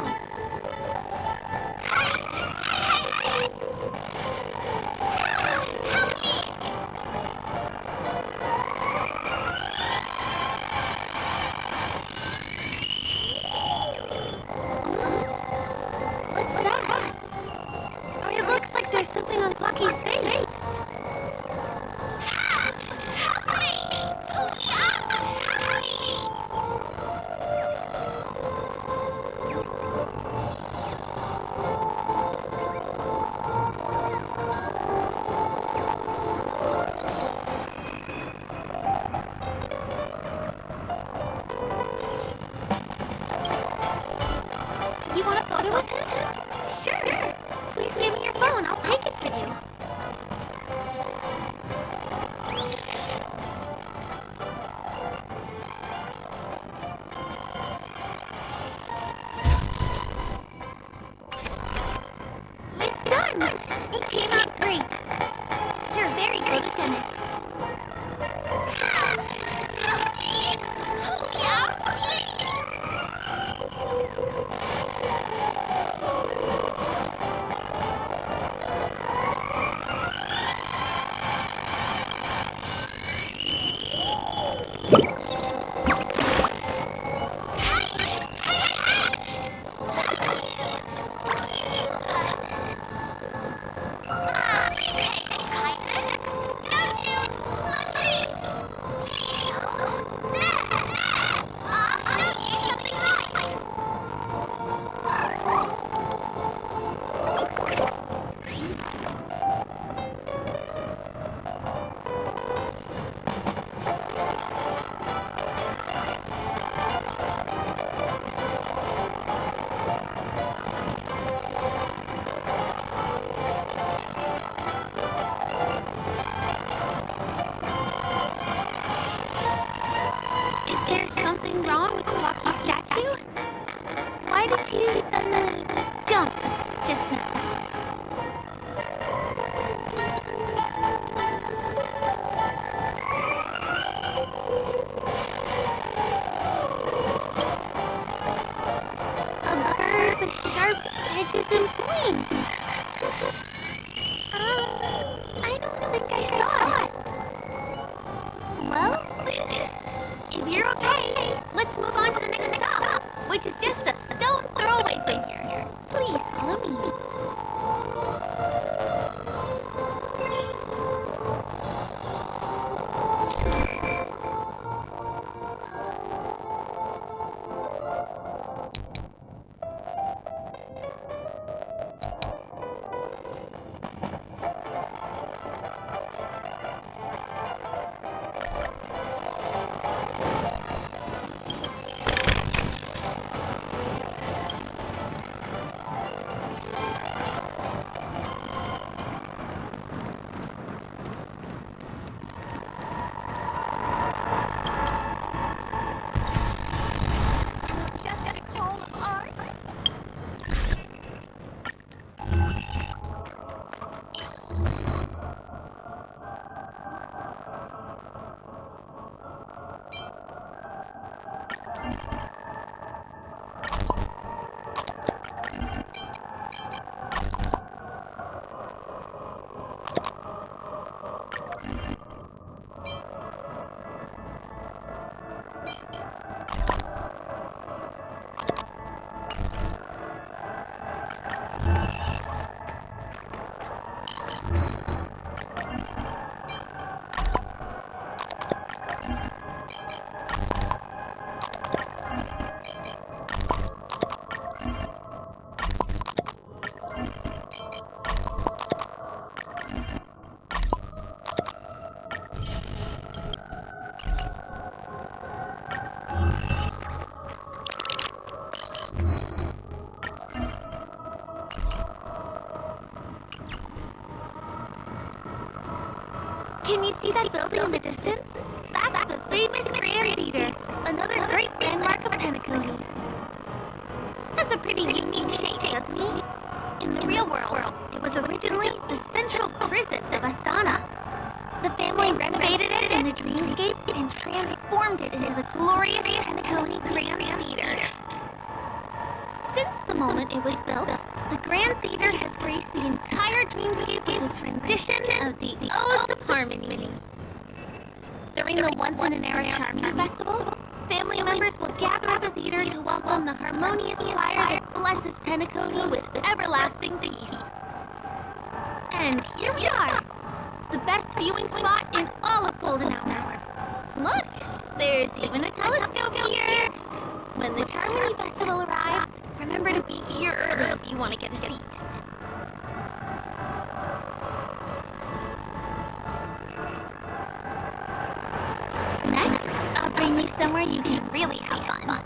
What's that? It looks like there's something on Clocky's face. You want a photo with him? Sure. Please give me your phone. I'll take it for you. It's done. It came out great. You're very photogenic. Help me out, please. Is there something wrong with the Rocky statue? Why did you suddenly jump just now? A bird with sharp edges and wings. I don't think I saw it. Well, if you're okay, let's move on to the next stop, which is just a stone's throw away from here. Please follow me. Can you see that building in the distance? That's the famous Grand Theater, another great landmark of Penacony. Has a pretty unique shape, doesn't he? In the real world, it was originally the central prison of Astana. The family renovated it in the dreamscape and transformed it into the glorious Penacony Grand Theater. Since the moment it was built, the Grand Theater has graced the entire dreamscape with its rendition of the Odes of Harmony. During the once-in-an-era Charming Festival, family members will gather at the theater to welcome the harmonious choir that blesses Penacony with everlasting peace. And here we are, the best viewing spot in all of Golden Hour. Look, there's even a telescope here. When the Charmony Festival arrives, remember to be here early if you want to get a seat. Next, I'll bring you somewhere you can really have fun.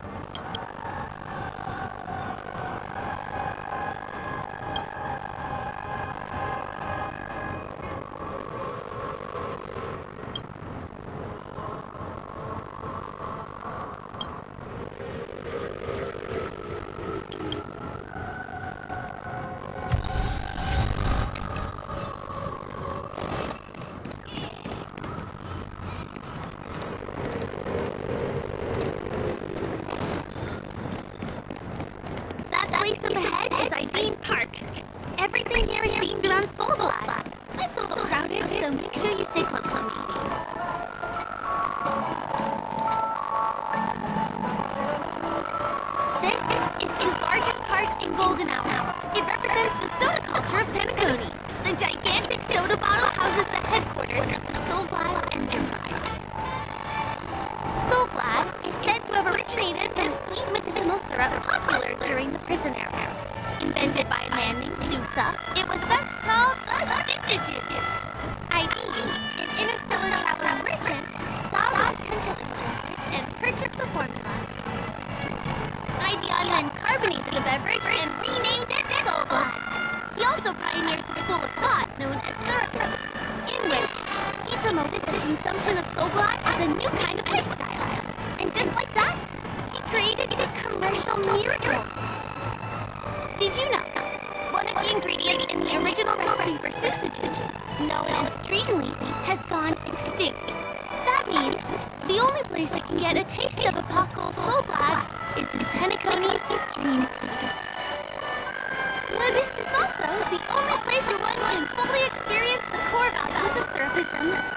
Everything here is themed around Soulglad. It's a little crowded, so make sure you stay close to me. This is the largest park in Golden Hour. It represents the soda culture of Penacony. The gigantic soda bottle houses the headquarters of the Soulglad Enterprise. Soulglad is said to have originated from sweet medicinal syrup popular during the prison era. Invented by a man named Sousa, it was thus called the Syzyges. ID, an interstellar traveling merchant, saw the potential in the beverage and purchased the formula. Ideon then carbonated the beverage and renamed it Soulglad. He also pioneered the school of thought known as Syrupism, in which he promoted the consumption of Soulglad as a new kind of lifestyle. And just like that, he created a commercial miracle. Did you know one of the ingredients in the original recipe for sausages, known as Dreamleaf, has gone extinct? That means the only place you can get a taste of Apocalypse Soulglad is in Penacony's Dreamscape. Now, this is also the only place where one can fully experience the core values of Syrupism.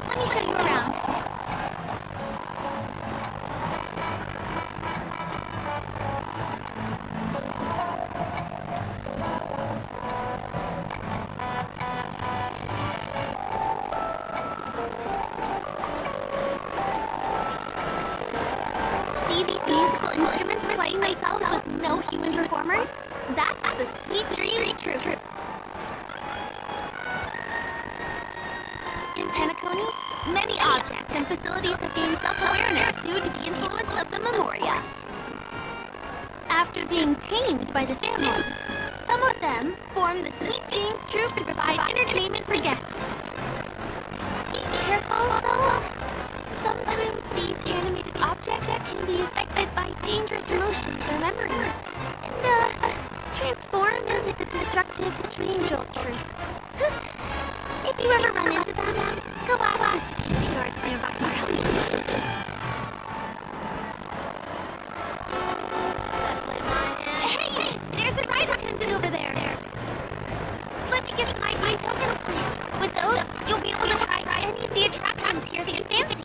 Let me show you around. See these musical instruments playing themselves with no human performers? That's the Sweet Dreams Troupe. In Penacony, many objects and facilities have gained self-awareness due to the influence of the Memoria. After being tamed by the family, some of them form the Sweet Dreams Troupe to provide entertainment for guests. Be careful, though. Sometimes these animated objects can be affected by dangerous emotions or memories, and transform into the destructive Dream Jolt Troupe. If you ever run into them, go ask the security guards nearby for help. Hey, there's a ride attendant over there. Let me get some ID tokens for you. With those, you'll be able to try any of the attractions here that you fancy.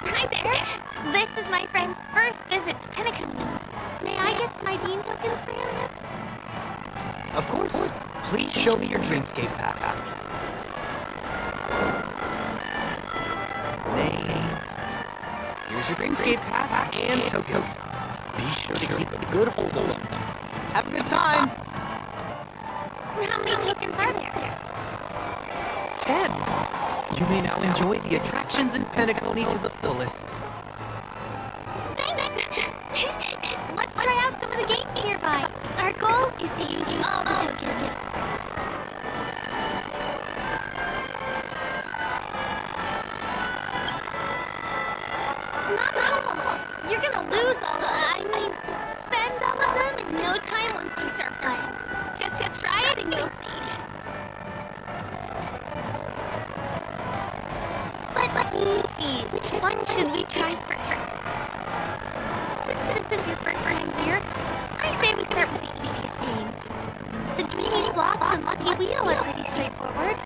Hi there. This is my friend's first visit to Penacony. May I get some ID tokens for you? Of course. Please show me your Dreamscape pass. Name. Here's your Dreamscape pass and tokens. Be sure to keep a good hold of them. Have a good time! How many tokens are there? 10. You may now enjoy the attractions in Penacony to the fullest. Thanks! Let's try out some of the games nearby. Our goal is to use all the tokens. No! You're gonna lose all the... spend all of them in no time once you start playing. Just try it and you'll see. Let me see, which one should we try first? Since this is your first time here, I say we start with the easiest games. The Dreamy Slots and Lucky Wheel are pretty straightforward.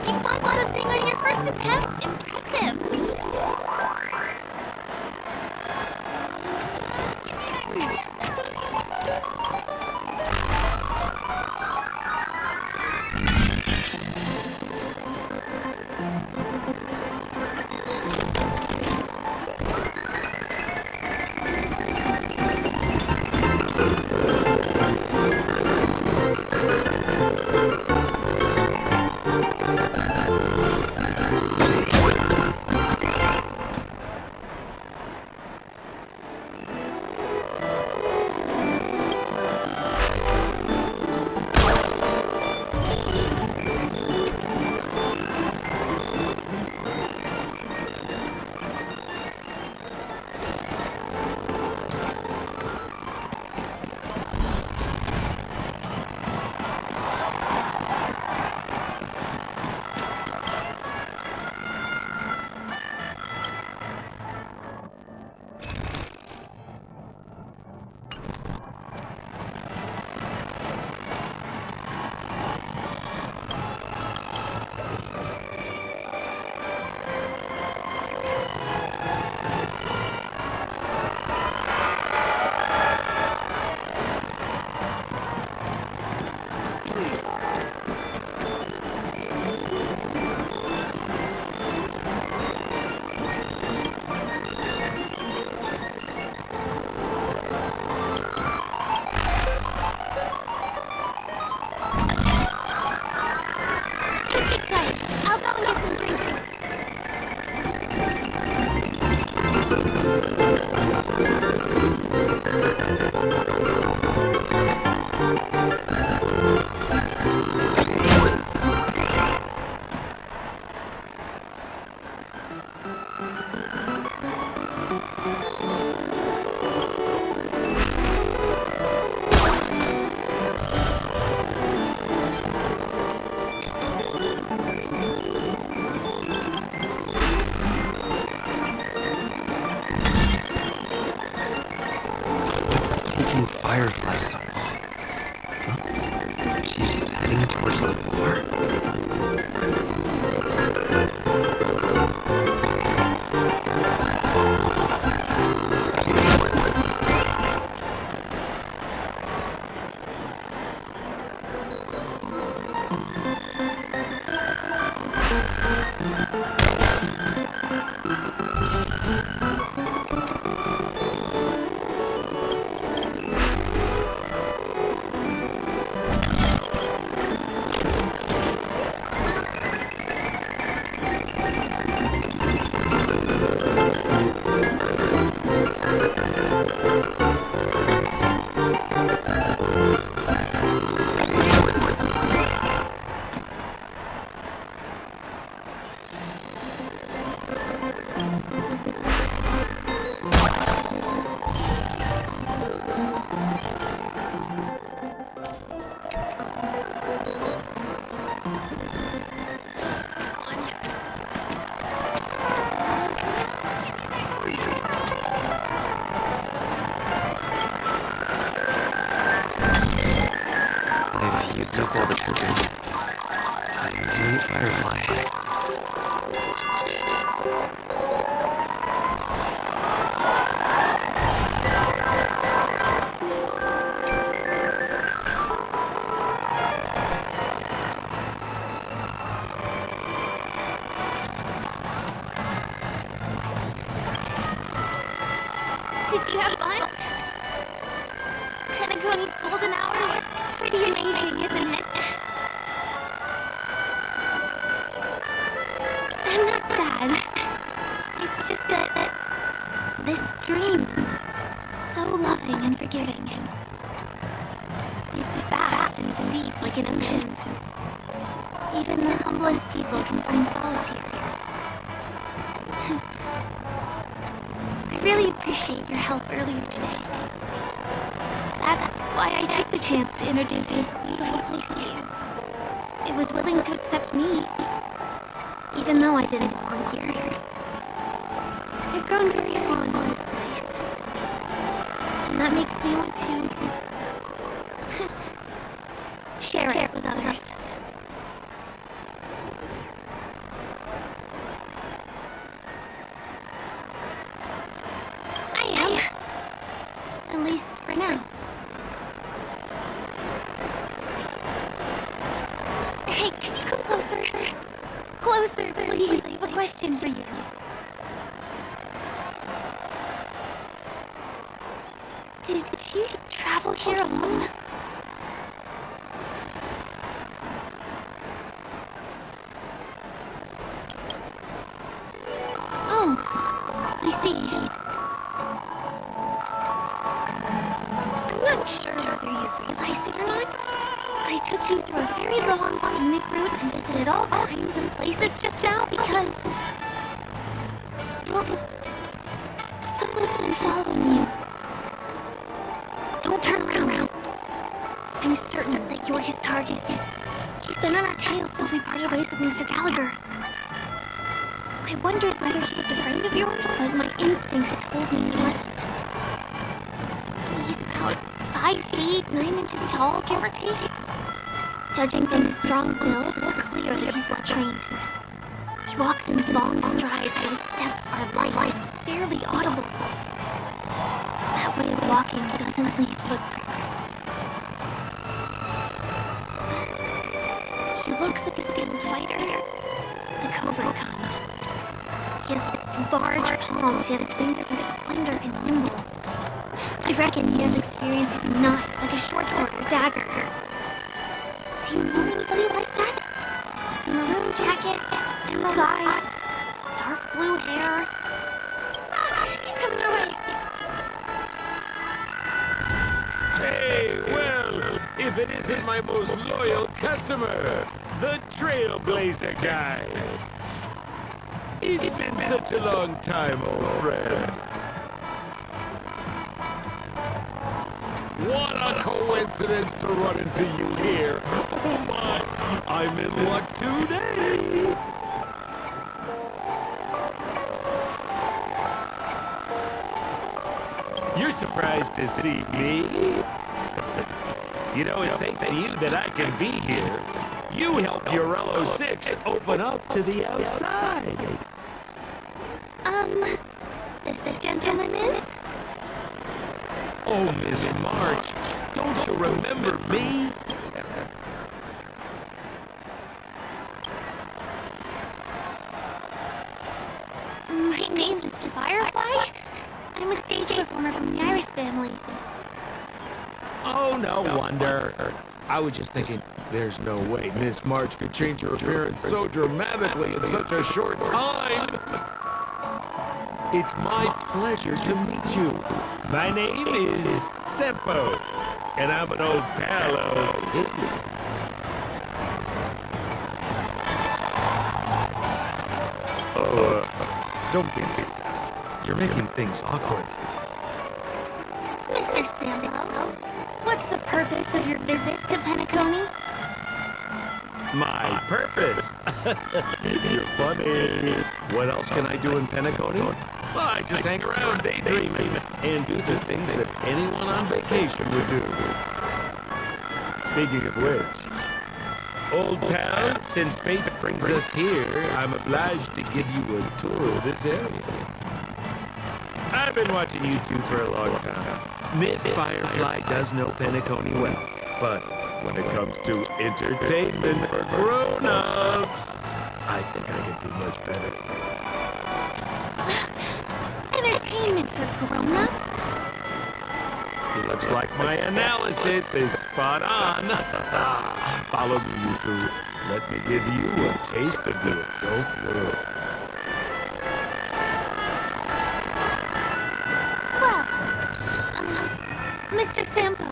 You won something on your first attempt. Impressive. I'll go and get some drinks. Firefly so long? Huh? She's heading towards the bar? stuff all the tokens. To meet Firefly. Did you have fun? Penacony's golden hour was pretty amazing, isn't it? I'm not sad. It's just that this dream is so loving and forgiving. It's vast and deep like an ocean. Even the humblest people can find solace here. I really appreciate your help earlier today. That's why I took the chance to introduce this beautiful place to you. It was willing to accept me, even though I didn't belong here. I've grown very fond of this place, and that makes me want to share it with others. I am. At least for now. Hey, can you come closer? Closer, please. I have a question for you. Did you travel here alone? Oh, I see. I'm not sure whether you've realized it or not. I took you through a very long scenic route and visited all kinds of places just now because... well, someone's been following you. Don't turn around. I'm certain that you're his target. He's been on our tail since we parted ways with Mr. Gallagher. I wondered whether he was a friend of yours, but my instincts told me he wasn't. He's about 5 feet, 9 inches tall, give or take. Judging from his strong build, it's clear that he's well trained. He walks in long strides, but his steps are light, barely audible. That way of walking doesn't leave footprints. He looks like a skilled fighter, the covert kind. He has large palms, yet his fingers are slender and nimble. I reckon he has experience using knives, like a short sword or dagger. Do you know anybody like that? Maroon jacket, emerald eyes, dark blue hair. Ah, he's coming our way. Hey, well, if it isn't my most loyal customer, the Trailblazer guy. It's been such a long time, old friend. What a coincidence to run into you here. Oh my, I'm in luck today. You're surprised to see me? You know, it's thanks to you that I can be here. You helped Urello 6 open up to the outside. This gentleman is? Oh, Miss March, don't you remember me? My name is Firefly. I'm a stage performer from the Iris family. Oh, no wonder. I was just thinking, there's no way Miss March could change her appearance so dramatically in such a short time. It's my pleasure to meet you. My name is Sempo, and I'm an old pal of his. Don't be like that. You're making things awkward. Mr. Sambo, what's the purpose of your visit to Penacony? My purpose? You're funny. What else can I do in Penacony? Well, I just hang around daydreaming and do the things that anyone on vacation would do. Speaking of which, Old pal, since fate brings us here, I'm obliged to give you a tour of this area. I've been watching you two for a long time. Miss Firefly does know Penacony well, but when it comes to entertainment for grown-ups, I think I can do much better. Entertainment for grown-ups? Looks like my analysis is spot on. Follow me, you two. Let me give you a taste of the adult world. Well, Mr. Sampo.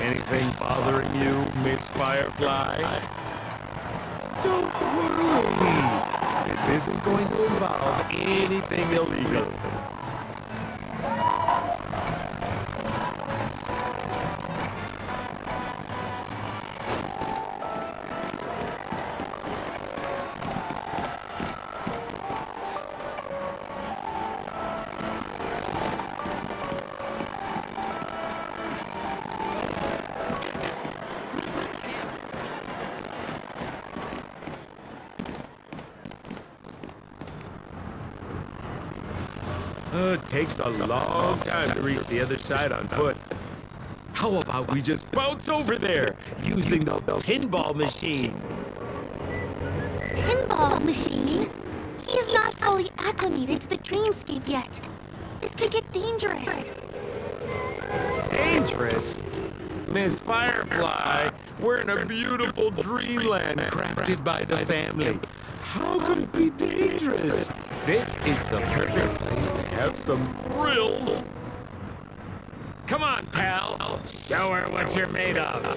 Anything bothering you, Miss Firefly? Don't worry. This isn't going to involve anything illegal. It takes a long time to reach the other side on foot. How about we just bounce over there using the pinball machine? Pinball machine? He is not fully acclimated to the dreamscape yet. This could get dangerous. Dangerous? Miss Firefly, we're in a beautiful dreamland crafted by the family. How could it be dangerous? This is the perfect place to have some thrills. Come on, pal. Show her what you're made of.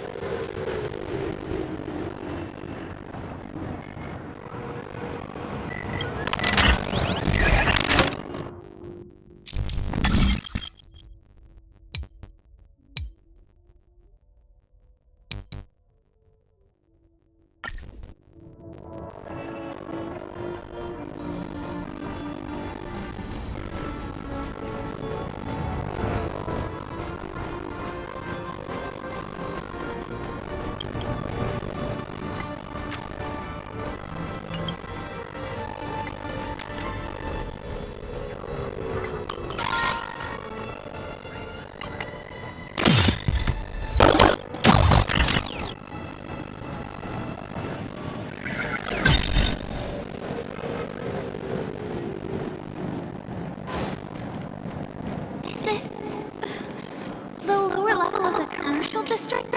District?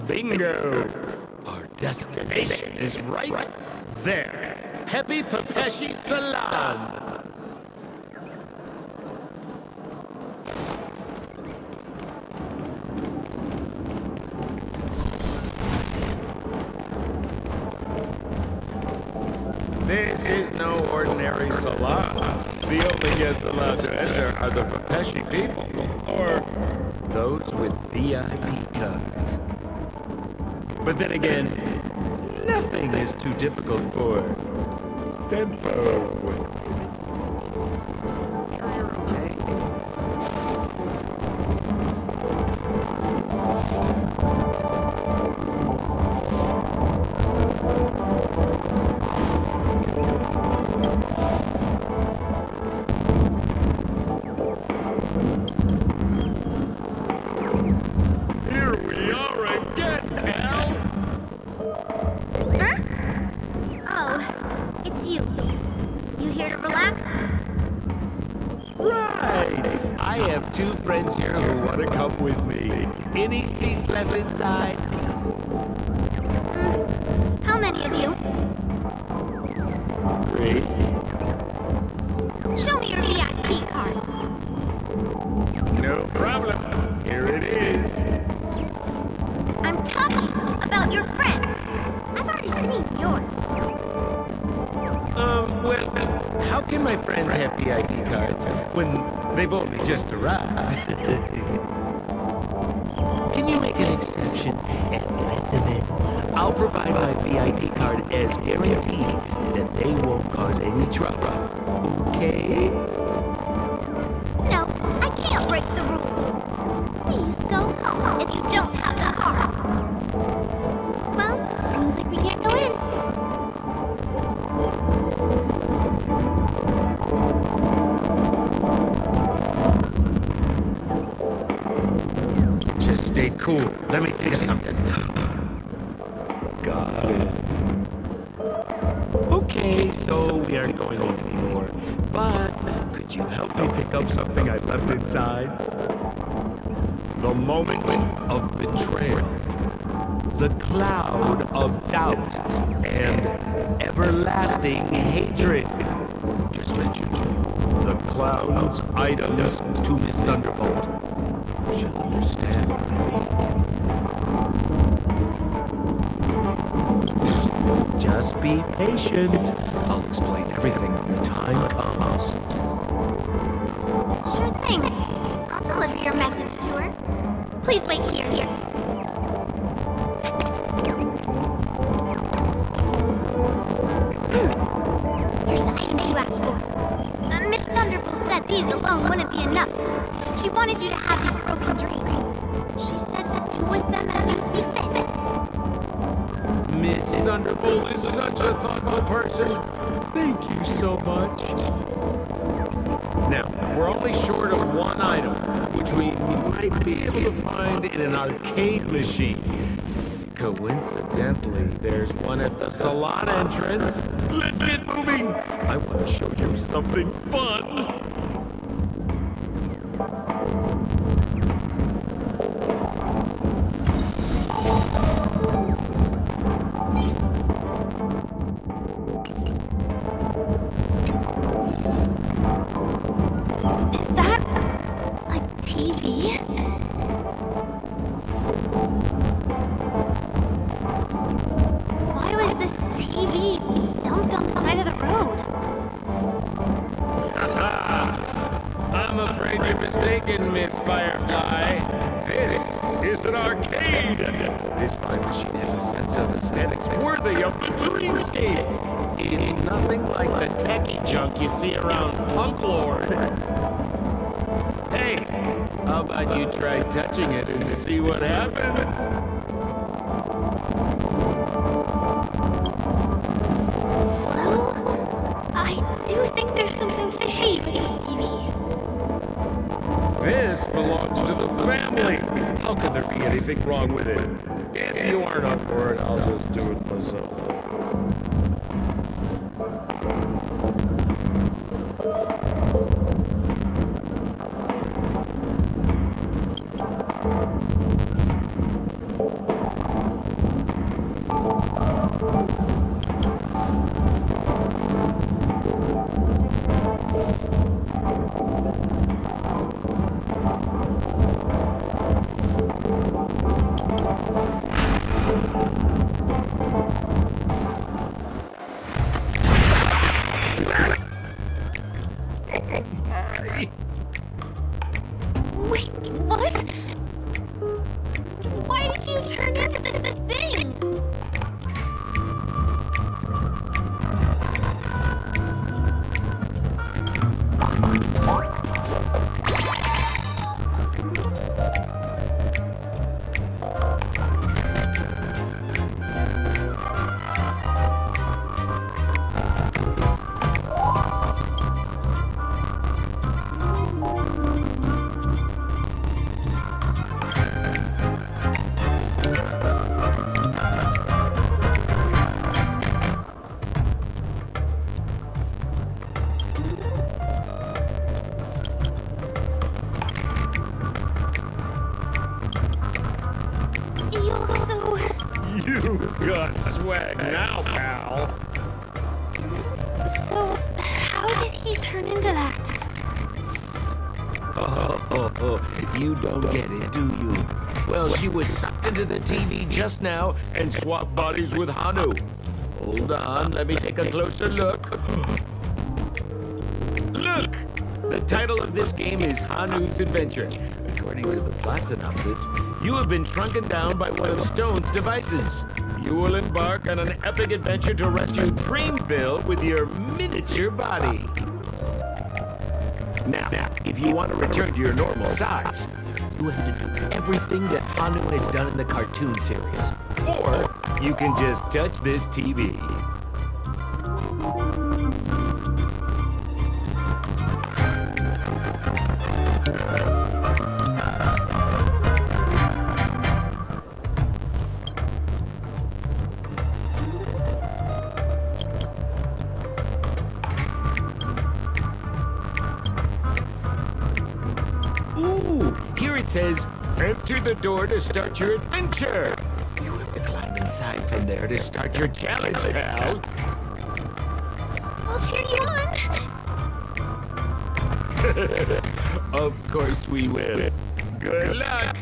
Bingo! Our destination is right there. Pepe Pepeshi Salon. This is no ordinary salon. The only guests allowed to enter are the Pepeshi people, or those with VIP cards. But then again, nothing is too difficult for Senpo. Sure you're okay? Two friends here who want to come with me. Any seats left inside? How many of you? 3. Show me your VIP card. No problem. Here it is. I'm talking about your friends. I've already seen yours. Well, how can my friends have VIP cards when they've only just arrived? Can you make an exception and let them in? I'll provide my VIP card as guarantee that they won't cause any trouble. Okay? No, I can't break the rules. Please go home if you don't have the card. Okay, cool. Let me think of something. Got it. Okay, so we aren't going home anymore. But could you help me pick up something I left inside? The moment of betrayal. The cloud of doubt and everlasting hatred. Just mention the clown's items to Miss Thunderbolt. She'll understand what I mean. Just be patient. I'll explain everything when the time comes. Sure thing. I'll deliver your message to her. Please wait here. Here's the items you asked for. Miss Thunderbolt said these alone wouldn't be enough. She wanted you to have these broken dreams. She said to do with them as you see fit. Miss Thunderbolt is such a thoughtful person. Thank you so much. Now, we're only short of one item, which we might be able to find in an arcade machine. Coincidentally, there's one at the salon entrance. Let's get moving! I want to show you something fun! Is that a TV? Why was this TV dumped on the side of the road? I'm afraid you're mistaken, Miss Firefly. This is an arcade. This fine machine has a sense of aesthetics worthy of the dreamscape. It's nothing like the techie junk you see around Punk Lord. Hey, how about you try touching it and see what happens? Well, I do think there's something fishy with this TV. This belongs to the family. How could there be anything wrong with it? If you aren't up for it, I'll just do it myself. Wait, what? Why did you turn into this thing? You got swag now, pal. So, how did he turn into that? Oh, you don't get it, do you? Well, she was sucked into the TV just now and swapped bodies with Hanu. Hold on, let me take a closer look. Look! The title of this game is Hanu's Adventure. According to the plot synopsis, you have been shrunken down by one of Stone's devices. You will embark on an epic adventure to rescue Dreamville with your miniature body. Now, if you want to return to your normal size, you have to do everything that Hanu has done in the cartoon series. Or you can just touch this TV. says, enter the door to start your adventure. You have to climb inside from there to start your challenge, pal. We'll cheer you on. Of course we will. Good luck.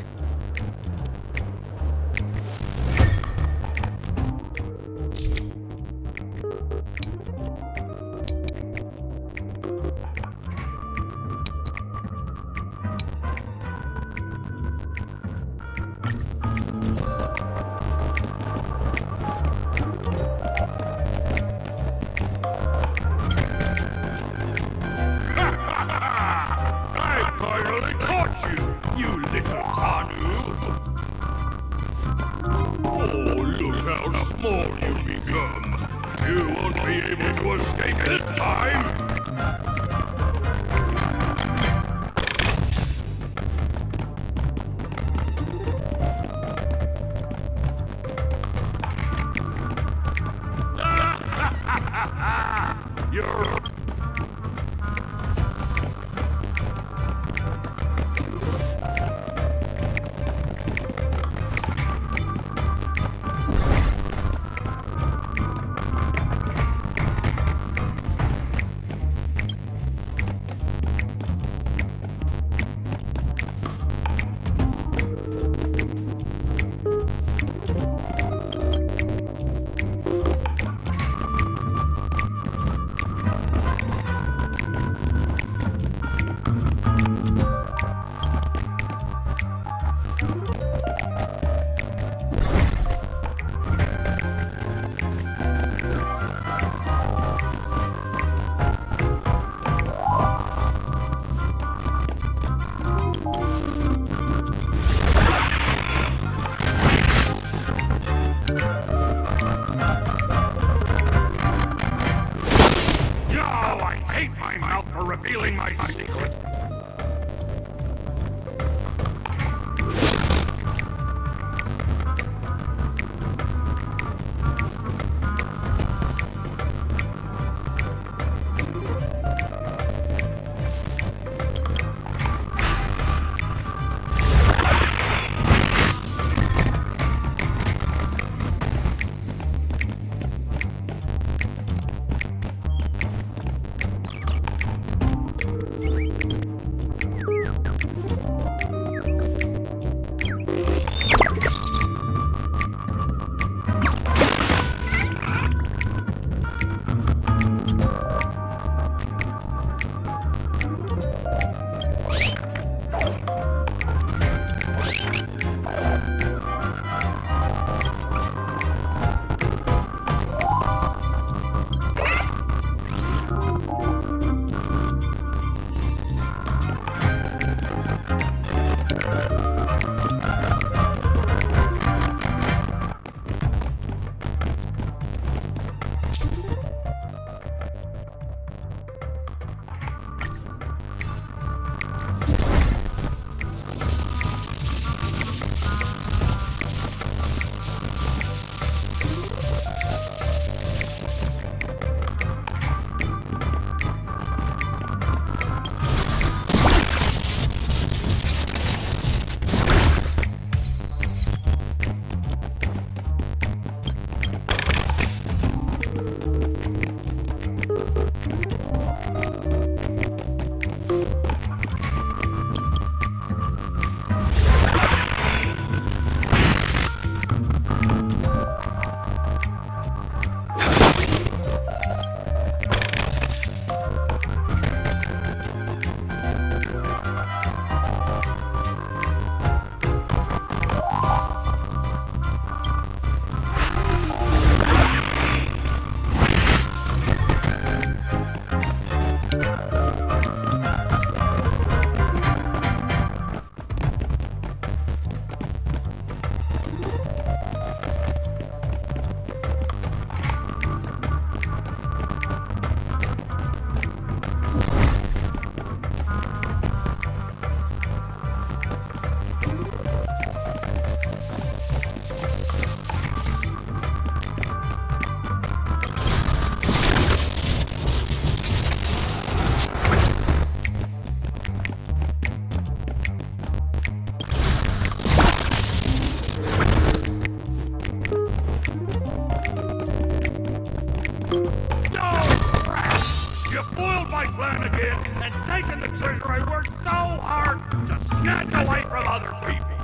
taking the treasure I worked so hard to snatch away from other people.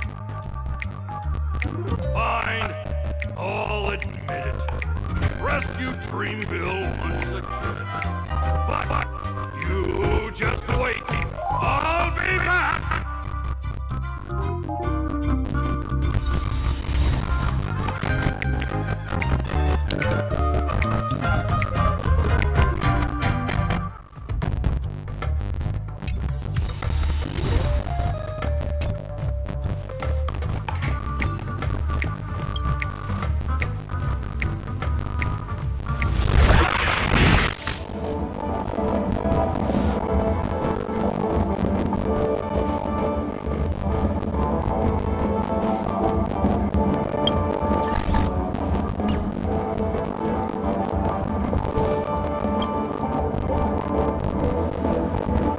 Fine. I'll admit it. Rescue Dreamville once again. But you just wait. I'll be back!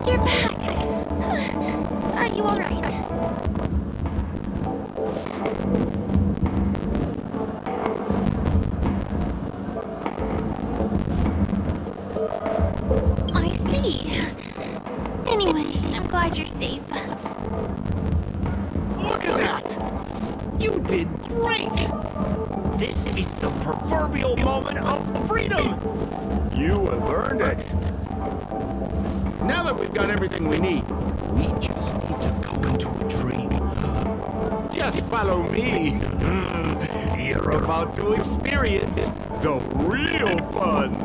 You're back. Are you all right? I see. Anyway, I'm glad you're safe. Look at that! You did great! This is the proverbial moment of freedom! You have earned it. Now that we've got everything we need, we just need to go into a dream. Just follow me. You're about to experience the real fun.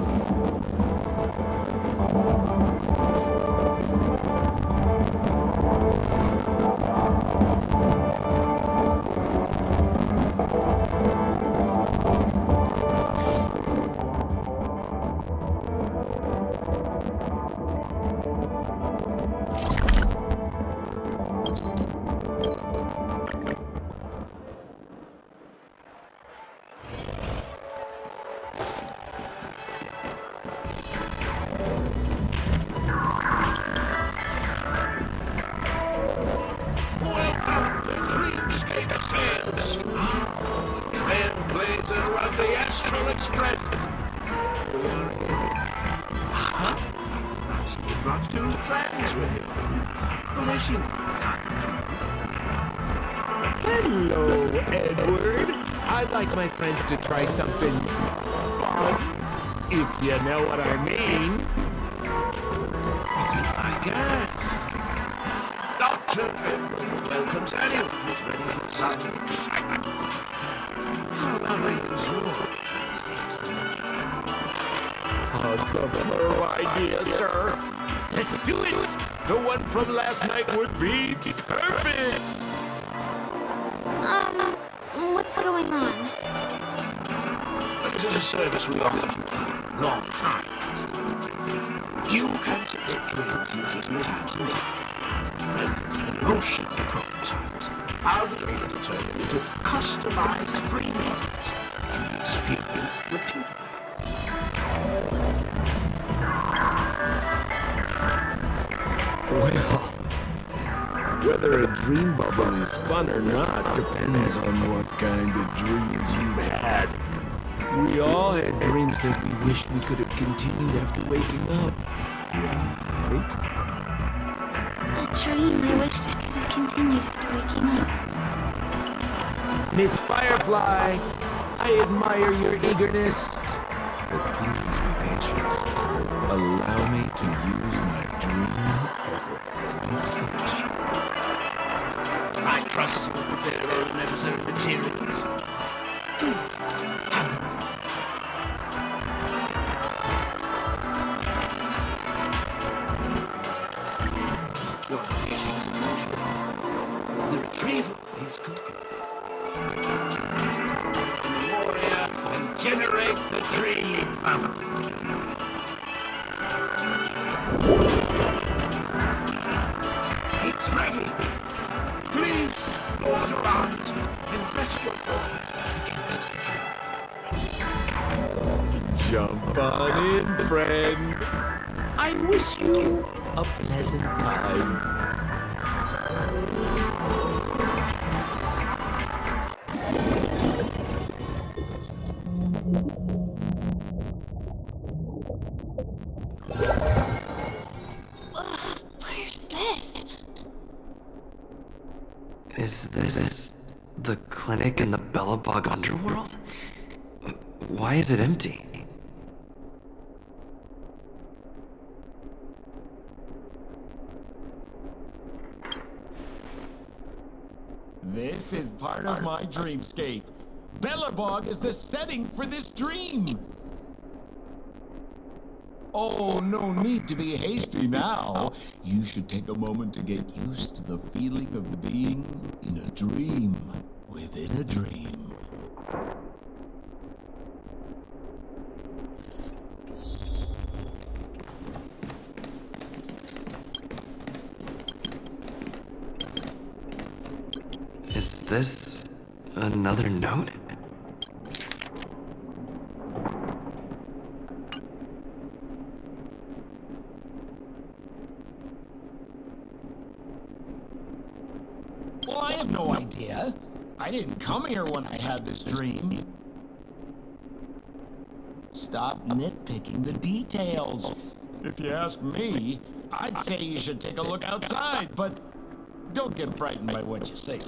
Trailblazer of the Astral Express. You've got two friends with you. Well, they seem fun. Hello, Edward. I'd like my friends to try something fun, if you know what I mean. I guess. Dr. Edward welcomes anyone who's ready for some excitement. How about we use your Awesome idea, sir. Let's do it. The one from last night would be perfect. What's going on? This is a service we offer to long-time customers. You can submit dreams using the hands and motion prototypes. I'll be able to turn them into customized dreaming and the experience repeatedly. Well, whether a dream bubble is fun or not depends on what kind of dreams you had. We all had dreams that we wished we could have continued after waking up, right? A dream I wished I could have continued after waking up. Miss Firefly, I admire your eagerness, but please be patient. Allow me to use my dream as a demonstration. I trust you will prepare all the necessary materials. Have a minute. Your the retrieval is complete. The Memoria and generate the dream bubble. It's ready. Please close your eyes and rest your forehead against the dream. Jump on in, friend. I wish you a pleasant time. Is this the clinic in the Bellabog underworld? Why is it empty? This is part of my dreamscape. Bellabog is the setting for this dream. Oh, no need to be hasty now. You should take a moment to get used to the feeling of being in a dream within a dream. Is this another note? Well, I have no idea. I didn't come here when I had this dream. Stop nitpicking the details. If you ask me, I'd say you should take a look outside, but don't get frightened by what you see.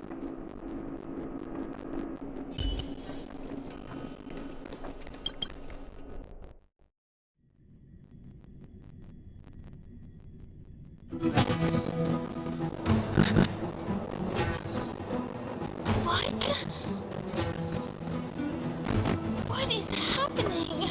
What is happening?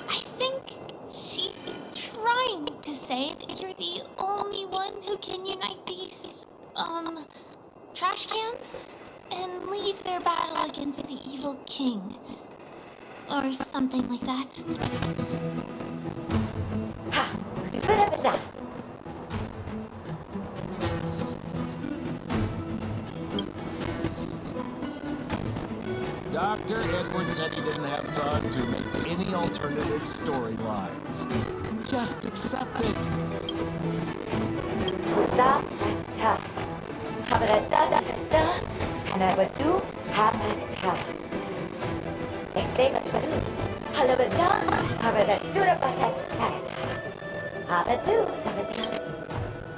I think she's trying to say that you're the only one who can unite these, trash cans and lead their battle against the evil king. Or something like that. Dr. Edwards said he didn't have time to make any alternative storylines. Just accept it.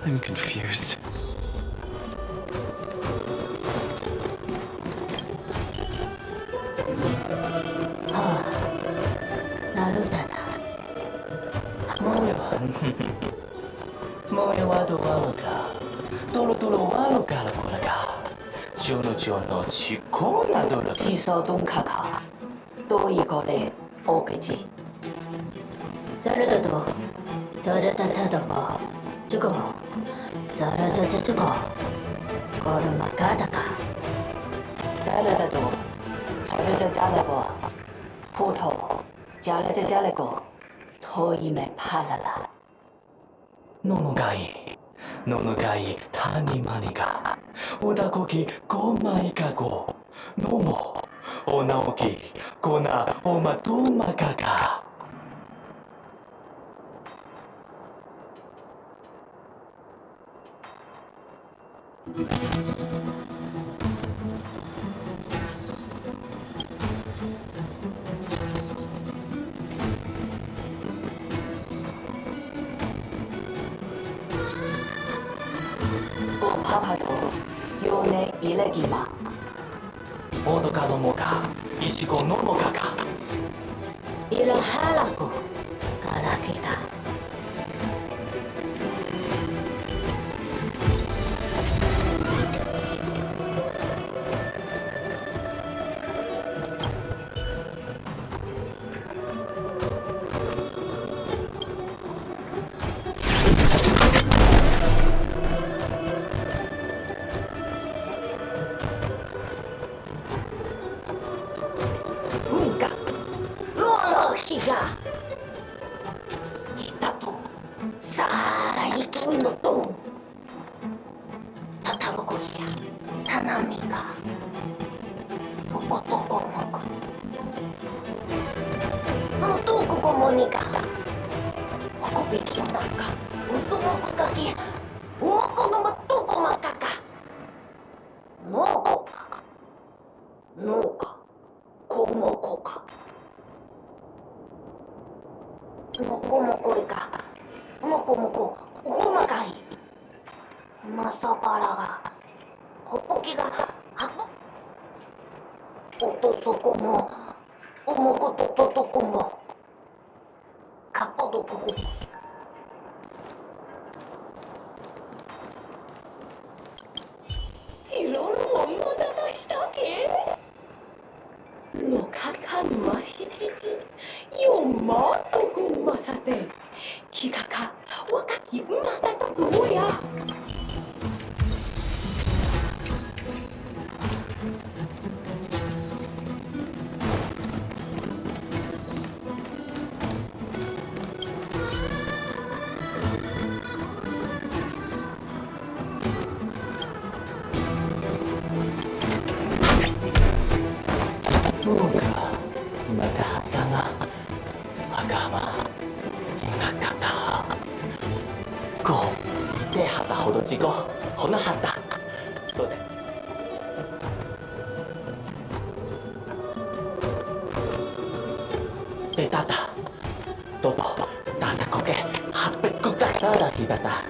I'm confused. Moyo wado waloka, tolo tolo waloka la kuraga, jono jono chikona dolo piso don kaka, do igole opeji. Darada do, darada tada ba, jugo, darada jugo, koruma gadaka. Darada do, darada dalabo, poto, jalete jalego, toime palala. Nonogai, nonogai, tani maniga, odakoki, komai kago, nomo, onaoki, kona, omatomakaga. 하파도 요네 일레기마 오도가 노모가 이시고 노모가가 일하라고 가라티다. 뭔가 로로히가 히타토 사이君のドンタタロコヒやタナミがおことこもくそのトークゴモニがおこびきのなんかうそもくかきおもこのまとこまかかのこかのかこもこかもこもこりかもこもこおまかいまさばらがほっぽきがはぽおとそこもおもことととこもかっぽどここいろんなものだしたけ로카칸 마시티지 요마토 구마사테 기가가 와카키 마다다 뭐야 뭐가 나가다나 아가마 나가다 고 내하다 호도지고 호나하다 또네 대다다 또도 다다 고개 핫백구가 따라 기다다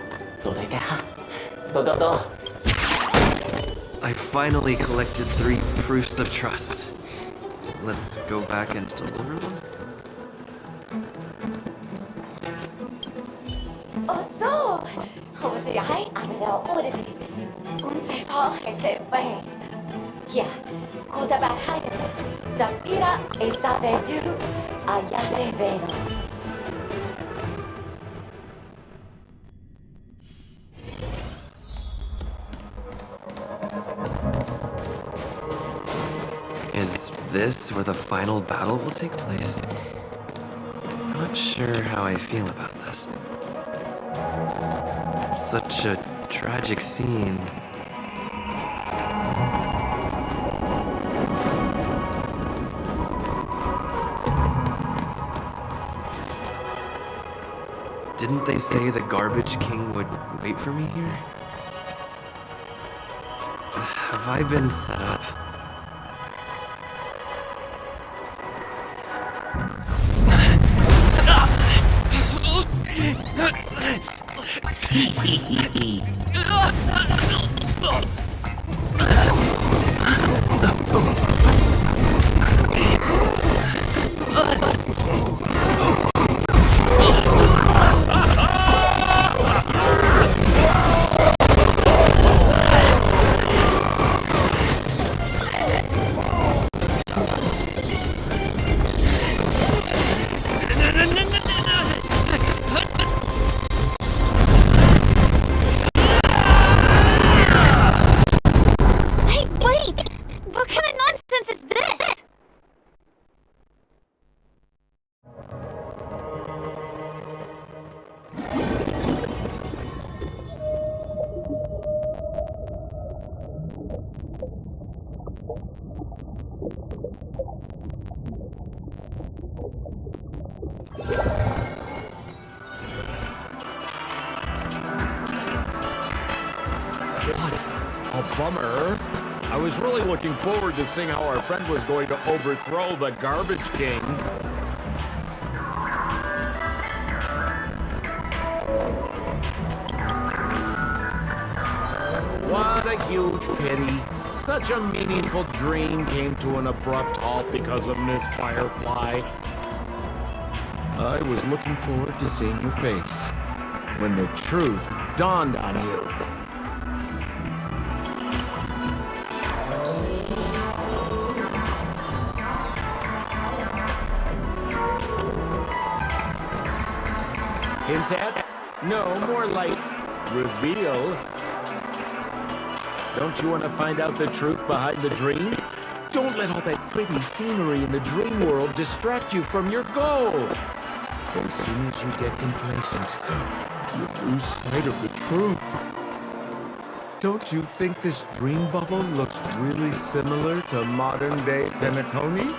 또네게 하 또도도 I finally collected 3 proofs of trust. Let's go back and deliver them? 어서 호주야 하이 아메라 오르비 운세파 에세페 야 고자발 하이다 잡기라 에사베주 아야세베로 Is this where the final battle will take place? Not sure how I feel about this. Such a tragic scene. Didn't they say the Garbage King would wait for me here? Have I been set up? A bummer. I was really looking forward to seeing how our friend was going to overthrow the Garbage King. huge pity. Such a meaningful dream came to an abrupt halt because of Miss Firefly. I was looking forward to seeing your face when the truth dawned on you. Hint at? No, more like reveal. Don't you want to find out the truth behind the dream? Don't let all that pretty scenery in the dream world distract you from your goal. As soon as you get complacent, you lose sight of the truth. Don't you think this dream bubble looks really similar to modern-day Penacony?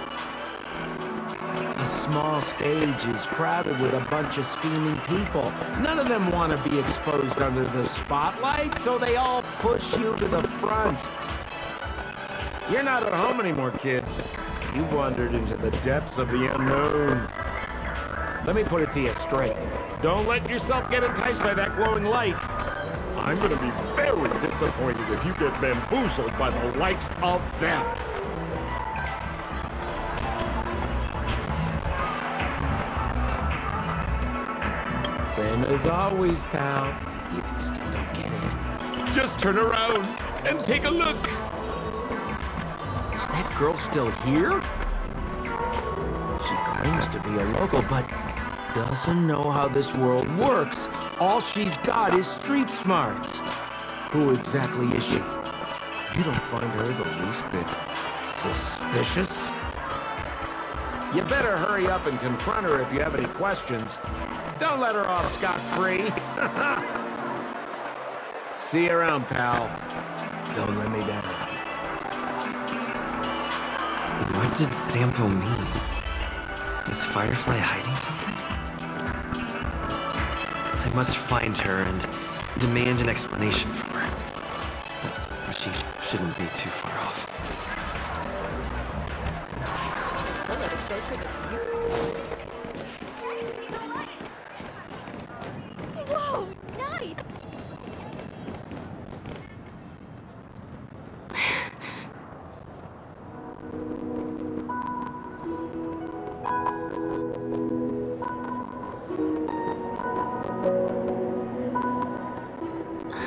A small stage is crowded with a bunch of scheming people. None of them want to be exposed under the spotlight, so they all push you to the front. You're not at home anymore, kid. You've wandered into the depths of the unknown. Let me put it to you straight. Don't let yourself get enticed by that glowing light. I'm gonna be very disappointed if you get bamboozled by the likes of them. Same as always, pal. If you still don't get it, just turn around and take a look. Is that girl still here? She claims to be a local, but doesn't know how this world works. All she's got is street smarts. Who exactly is she? You don't find her the least bit suspicious? You better hurry up and confront her if you have any questions. Don't let her off scot-free. See you around, pal. Don't let me down. What did Sampo mean? Is Firefly hiding something? I must find her and demand an explanation from her. But she shouldn't be too far off. Whoa, nice!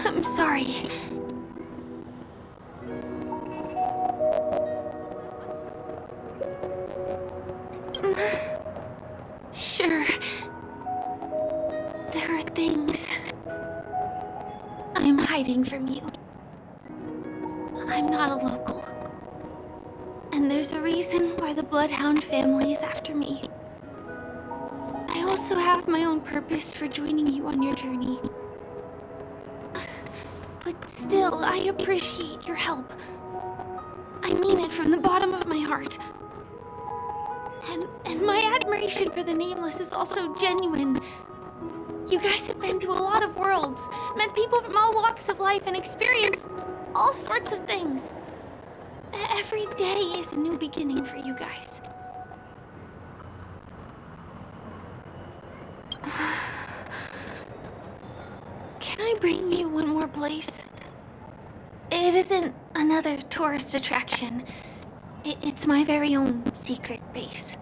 I'm sorry. Sure. There are things I'm hiding from you. I'm not a local. And there's a reason why the Bloodhound family is after me. I also have my own purpose for joining you on your journey. But still, I appreciate your help. I mean it from the bottom of my heart. And my admiration for the Nameless is also genuine. You guys have been to a lot of worlds, met people from all walks of life, and experienced all sorts of things. Every day is a new beginning for you guys. Can I bring you one more place? It isn't another tourist attraction. It's my very own secret base.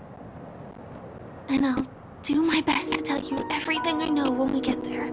And I'll do my best to tell you everything I know when we get there.